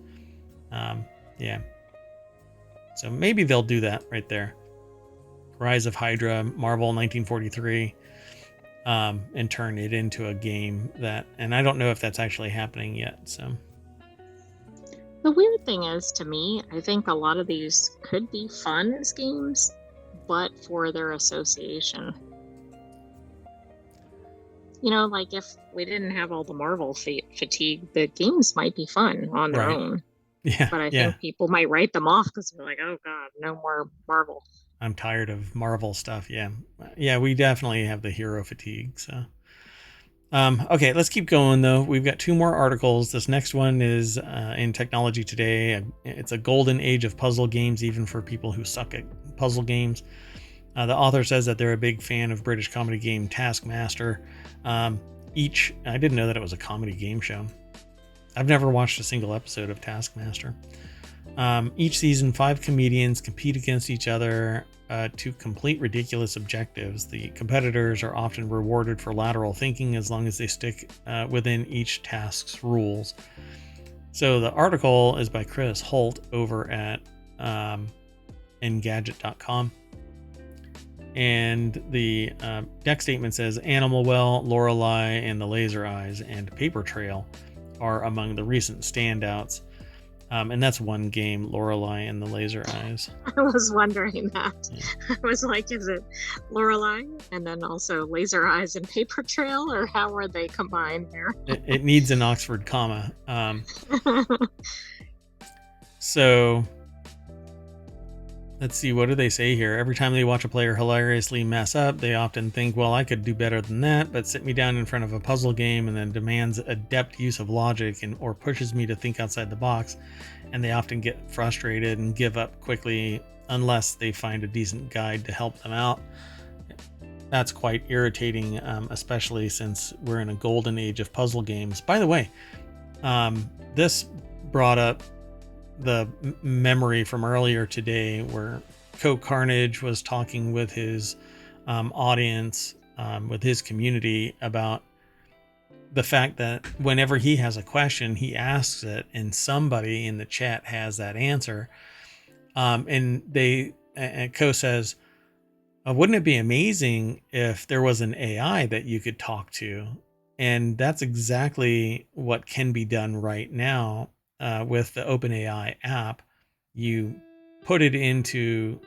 Yeah. So maybe they'll do that right there. Rise of Hydra, Marvel 1943, and turn it into a game and I don't know if that's actually happening yet. So the weird thing is, to me, I think a lot of these could be fun as games, but for their association. Like if we didn't have all the Marvel fatigue, the games might be fun on their own. Yeah. But I think people might write them off because they're like, oh God, no more Marvel. I'm tired of Marvel stuff. Yeah. Yeah, we definitely have the hero fatigue. So, okay, let's keep going though. We've got 2 more articles. This next one is in Technology Today. It's a golden age of puzzle games, even for people who suck at puzzle games. The author says that they're a big fan of British comedy game Taskmaster. I didn't know that it was a comedy game show. I've never watched a single episode of Taskmaster. Each season, 5 comedians compete against each other to complete ridiculous objectives. The competitors are often rewarded for lateral thinking as long as they stick within each task's rules. So the article is by Chris Holt over at Engadget.com. And the deck statement says Animal Well, Lorelei and the Laser Eyes, and Paper Trail are among the recent standouts. And that's one game, Lorelei and the Laser Eyes. I was wondering that. Yeah. I was like, is it Lorelei and then also Laser Eyes and Paper Trail, or how are they combined there? It needs an Oxford comma. So let's see, what do they say here? Every time they watch a player hilariously mess up, they often think, well, I could do better than that, but sit me down in front of a puzzle game and then demands adept use of logic or pushes me to think outside the box. And they often get frustrated and give up quickly unless they find a decent guide to help them out. That's quite irritating, especially since we're in a golden age of puzzle games. By the way, this brought up the memory from earlier today where Coke Carnage was talking with his audience with his community about the fact that whenever he has a question, he asks it, and somebody in the chat has that answer. And Ko says, wouldn't it be amazing if there was an AI that you could talk to? And that's exactly what can be done right now with the OpenAI app. You put it into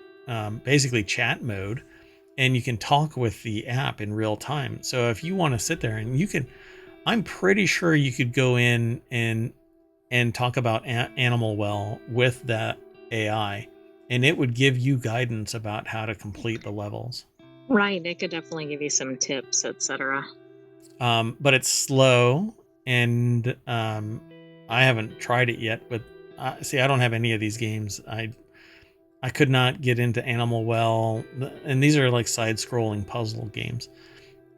basically chat mode, and you can talk with the app in real time. So if you want to sit there and you can, I'm pretty sure you could go in and talk about Animal Well with that AI, and it would give you guidance about how to complete the levels. Right, it could definitely give you some tips, etc. But it's slow, and I haven't tried it yet. But see, I don't have any of these games. I could not get into Animal Well, and these are like side-scrolling puzzle games.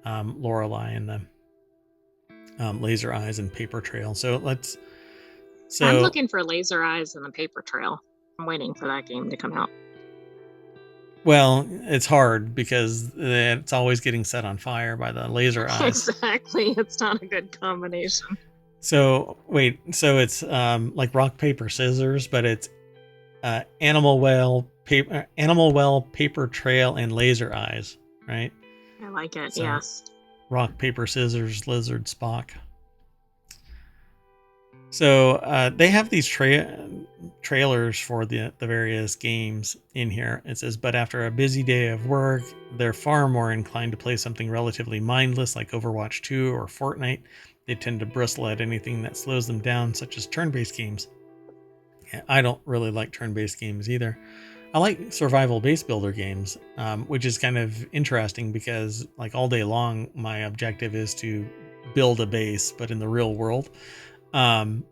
Lorelei and the Laser Eyes and Paper Trail. I'm looking for Laser Eyes and the Paper Trail. I'm waiting for that game to come out. Well, it's hard because it's always getting set on fire by the Laser Eyes. Exactly, it's not a good combination. So it's like rock, paper, scissors, but it's Animal Well, Paper Trail, and Laser Eyes, right? I like it. So, yes. Rock, paper, scissors, lizard, Spock. So they have these trailers for the various games in here. It says, but after a busy day of work, they're far more inclined to play something relatively mindless like Overwatch 2 or Fortnite. They tend to bristle at anything that slows them down, such as turn-based games. Yeah, I don't really like turn-based games either. I like survival base builder games, which is kind of interesting because like all day long, my objective is to build a base, but in the real world. And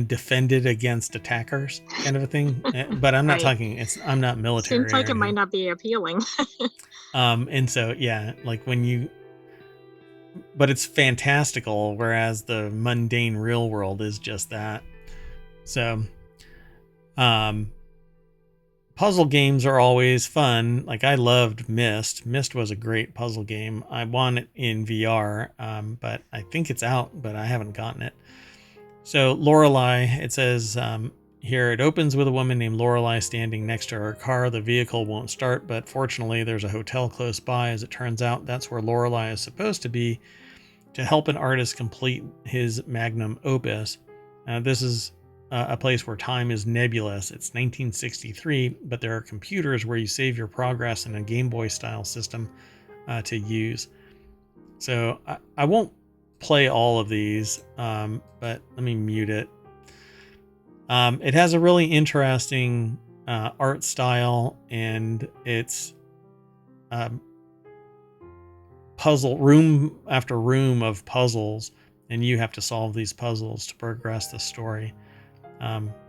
defend it against attackers, kind of a thing. But I'm not Right. talking. I'm not military. Seems like it might not be appealing. And so yeah, like but it's fantastical, whereas the mundane real world is just that. So, puzzle games are always fun. Like I loved Myst. Myst was a great puzzle game. I won it in VR, but I think it's out, but I haven't gotten it. So Lorelei, it says here, it opens with a woman named Lorelei standing next to her car. The vehicle won't start, but fortunately there's a hotel close by. As it turns out, that's where Lorelei is supposed to be to help an artist complete his magnum opus. This is a place where time is nebulous. It's 1963, but there are computers where you save your progress in a Game Boy style system to use. So I won't play all of these, but let me mute it. It has a really interesting art style, and it's puzzle room after room of puzzles, and you have to solve these puzzles to progress the story.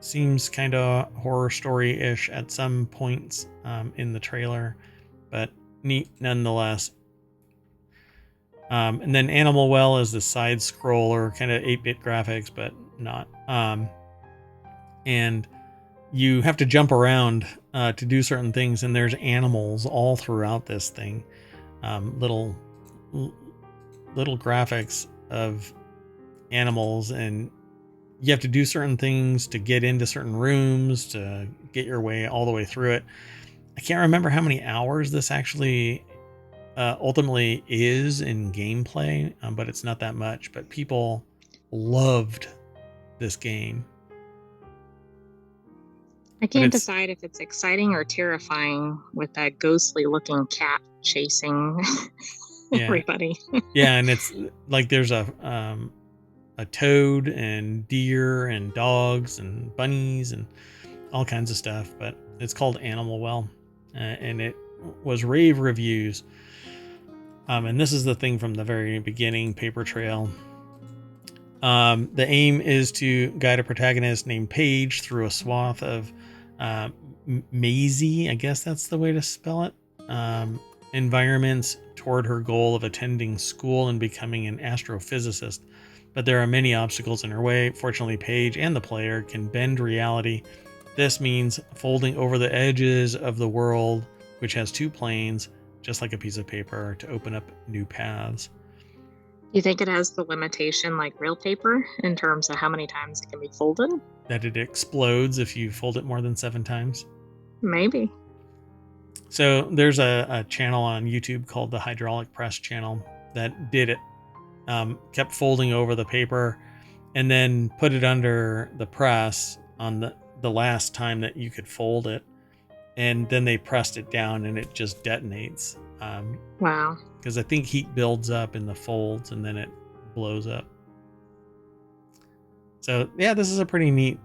Seems kind of horror story-ish at some points in the trailer, but neat nonetheless. And then Animal Well is the side scroller, kind of 8-bit graphics, but not. And you have to jump around to do certain things, and there's animals all throughout this thing. Little graphics of animals, and you have to do certain things to get into certain rooms to get your way all the way through it. I can't remember how many hours this actually ultimately is in gameplay, but it's not that much. But people loved this game. I can't decide if it's exciting or terrifying with that ghostly looking cat chasing everybody. Yeah, and it's like there's a toad and deer and dogs and bunnies and all kinds of stuff, but it's called Animal Well, and it was rave reviews. And this is the thing from the very beginning, Paper Trail. The aim is to guide a protagonist named Paige through a swath of mazy, I guess that's the way to spell it, environments toward her goal of attending school and becoming an astrophysicist. But there are many obstacles in her way. Fortunately, Paige and the player can bend reality. This means folding over the edges of the world, which has two planes, just like a piece of paper, to open up new paths. You think it has the limitation like real paper in terms of how many times it can be folded? That it explodes if you fold it more than 7 times. Maybe. So there's a channel on YouTube called the Hydraulic Press channel that did it. Kept folding over the paper and then put it under the press on the last time that you could fold it. And then they pressed it down and it just detonates. Wow. Because I think heat builds up in the folds and then it blows up. So yeah, this is a pretty neat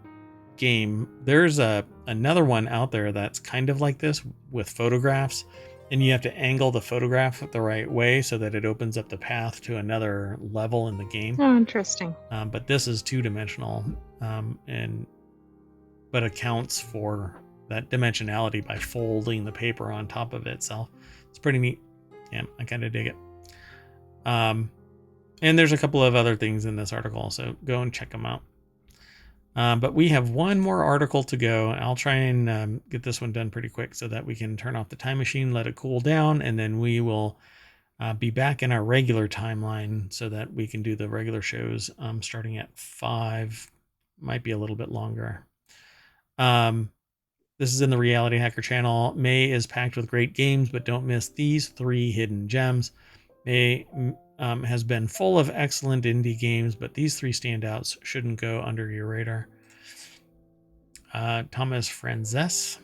game. There's another one out there that's kind of like this with photographs, and you have to angle the photograph the right way so that it opens up the path to another level in the game. Oh, interesting. But this is 2-dimensional, but accounts for that dimensionality by folding the paper on top of itself. It's pretty neat. Yeah, I kind of dig it. And there's a couple of other things in this article, so go and check them out. But we have one more article to go. I'll try and get this one done pretty quick so that we can turn off the time machine, let it cool down, and then we will be back in our regular timeline so that we can do the regular shows starting at 5, might be a little bit longer. This is in the Reality Hacker channel. May is packed with great games, but don't miss these 3 hidden gems. May has been full of excellent indie games, but these 3 standouts shouldn't go under your radar. Thomas Franzes,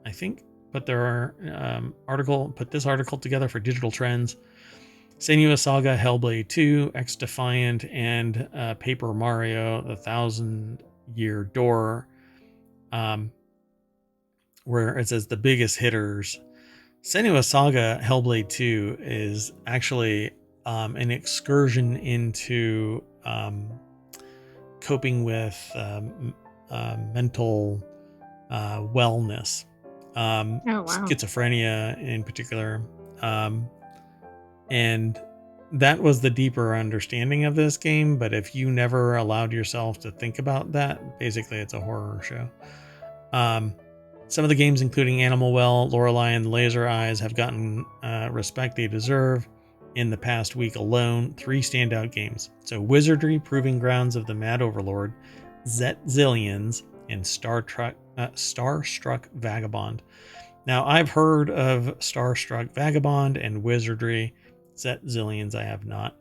I think, put this article together for Digital Trends. Senua Saga, Hellblade 2, X Defiant, and Paper Mario: The Thousand Year Door, where it says the biggest hitters. Senua Saga Hellblade 2 is actually an excursion into coping with mental wellness, Oh, wow. schizophrenia in particular. And that was the deeper understanding of this game. But if you never allowed yourself to think about that, basically it's a horror show. Some of the games, including Animal Well, Lorelei, and Laser Eyes, have gotten respect they deserve in the past week alone. 3 standout games. So Wizardry, Proving Grounds of the Mad Overlord, Zillions, and Starstruck Vagabond. Now, I've heard of Starstruck Vagabond and Wizardry. Zillions I have not.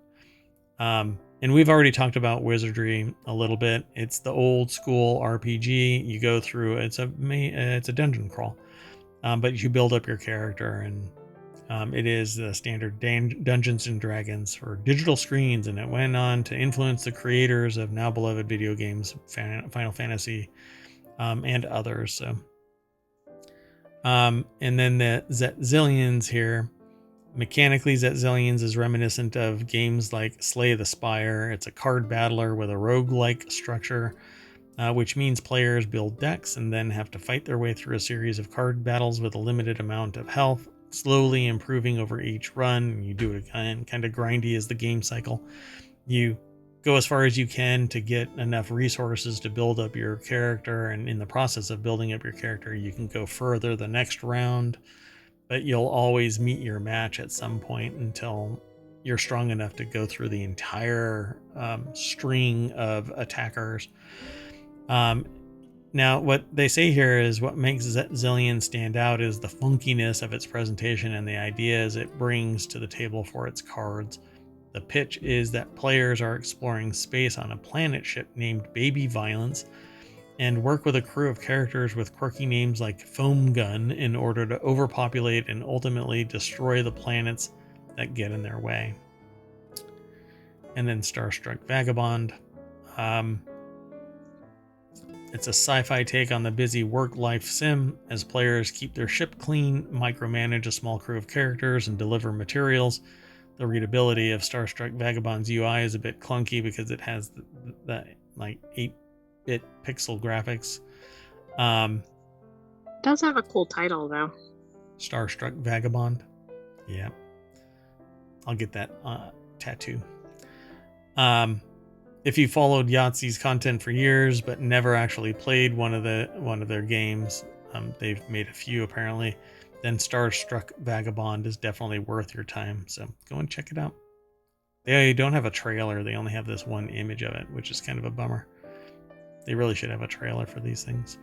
And we've already talked about Wizardry a little bit. It's the old school RPG. You go through, it's a dungeon crawl, but you build up your character, and it is the standard Dungeons and Dragons for digital screens, and it went on to influence the creators of now beloved video games, Final Fantasy, and others. So, and then the Zillions here. Mechanically, Zillions is reminiscent of games like Slay the Spire. It's a card battler with a roguelike structure, which means players build decks and then have to fight their way through a series of card battles with a limited amount of health, slowly improving over each run. You do it again, kind of grindy as the game cycle. You go as far as you can to get enough resources to build up your character, and in the process of building up your character, you can go further the next round. But you'll always meet your match at some point until you're strong enough to go through the entire string of attackers. Now, what they say here is what makes Zillion stand out is the funkiness of its presentation and the ideas it brings to the table for its cards. The pitch is that players are exploring space on a planet ship named Baby Violence, and work with a crew of characters with quirky names like Foam Gun in order to overpopulate and ultimately destroy the planets that get in their way. And then Starstruck Vagabond. It's a sci-fi take on the busy work-life sim as players keep their ship clean, micromanage a small crew of characters, and deliver materials. The readability of Starstruck Vagabond's UI is a bit clunky because it has the like 8-bit pixel graphics. It does have a cool title, though. Starstruck Vagabond. Yeah. I'll get that tattoo. If you followed Yahtzee's content for years but never actually played one of their games, they've made a few apparently, then Starstruck Vagabond is definitely worth your time. So go and check it out. They don't have a trailer. They only have this one image of it, which is kind of a bummer. They really should have a trailer for these things.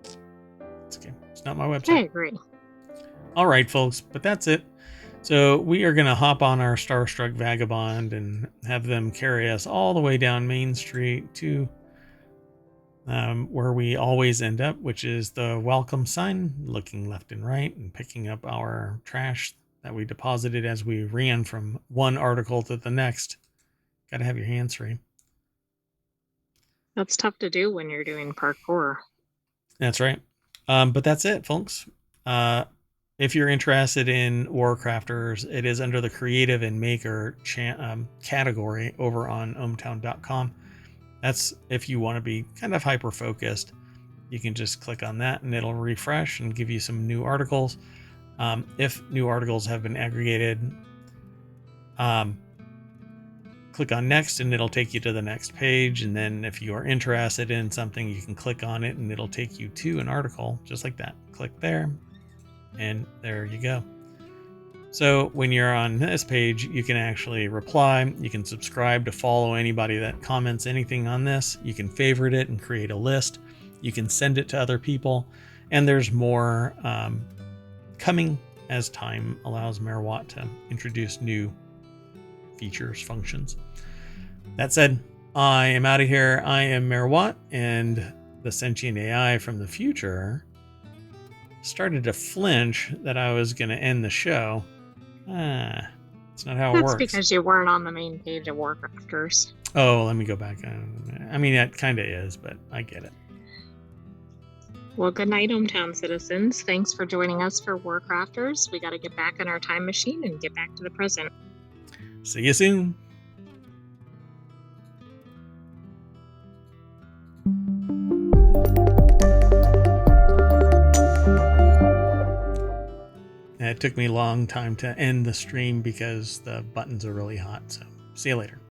It's okay. It's not my website. I agree. All right, folks, but that's it. So we are going to hop on our Starstruck Vagabond and have them carry us all the way down Main Street to where we always end up, which is the welcome sign, looking left and right and picking up our trash that we deposited as we ran from one article to the next. Got to have your hands free. That's tough to do when you're doing parkour. That's right. But that's it, folks. If you're interested in WarCrafters, it is under the Creative and Maker category over on ohmtown.com. That's if you want to be kind of hyper-focused. You can just click on that and it'll refresh and give you some new articles. If new articles have been aggregated, click on next and it'll take you to the next page. And then if you are interested in something, you can click on it and it'll take you to an article just like that. Click there and there you go. So when you're on this page, you can actually reply. You can subscribe to follow anybody that comments anything on this. You can favorite it and create a list. You can send it to other people. And there's more coming as time allows Mayor Watt to introduce new features, functions. That said, I am out of here. I am Mayor Watt, and the sentient AI from the future started to flinch that I was going to end the show. It's not how it works. That's because you weren't on the main page of WarCrafters. Oh, let me go back. I mean, that kind of is, but I get it. Well, good night, hometown citizens. Thanks for joining us for WarCrafters. We got to get back in our time machine and get back to the present. See you soon. It took me a long time to end the stream because the buttons are really hot. So see you later.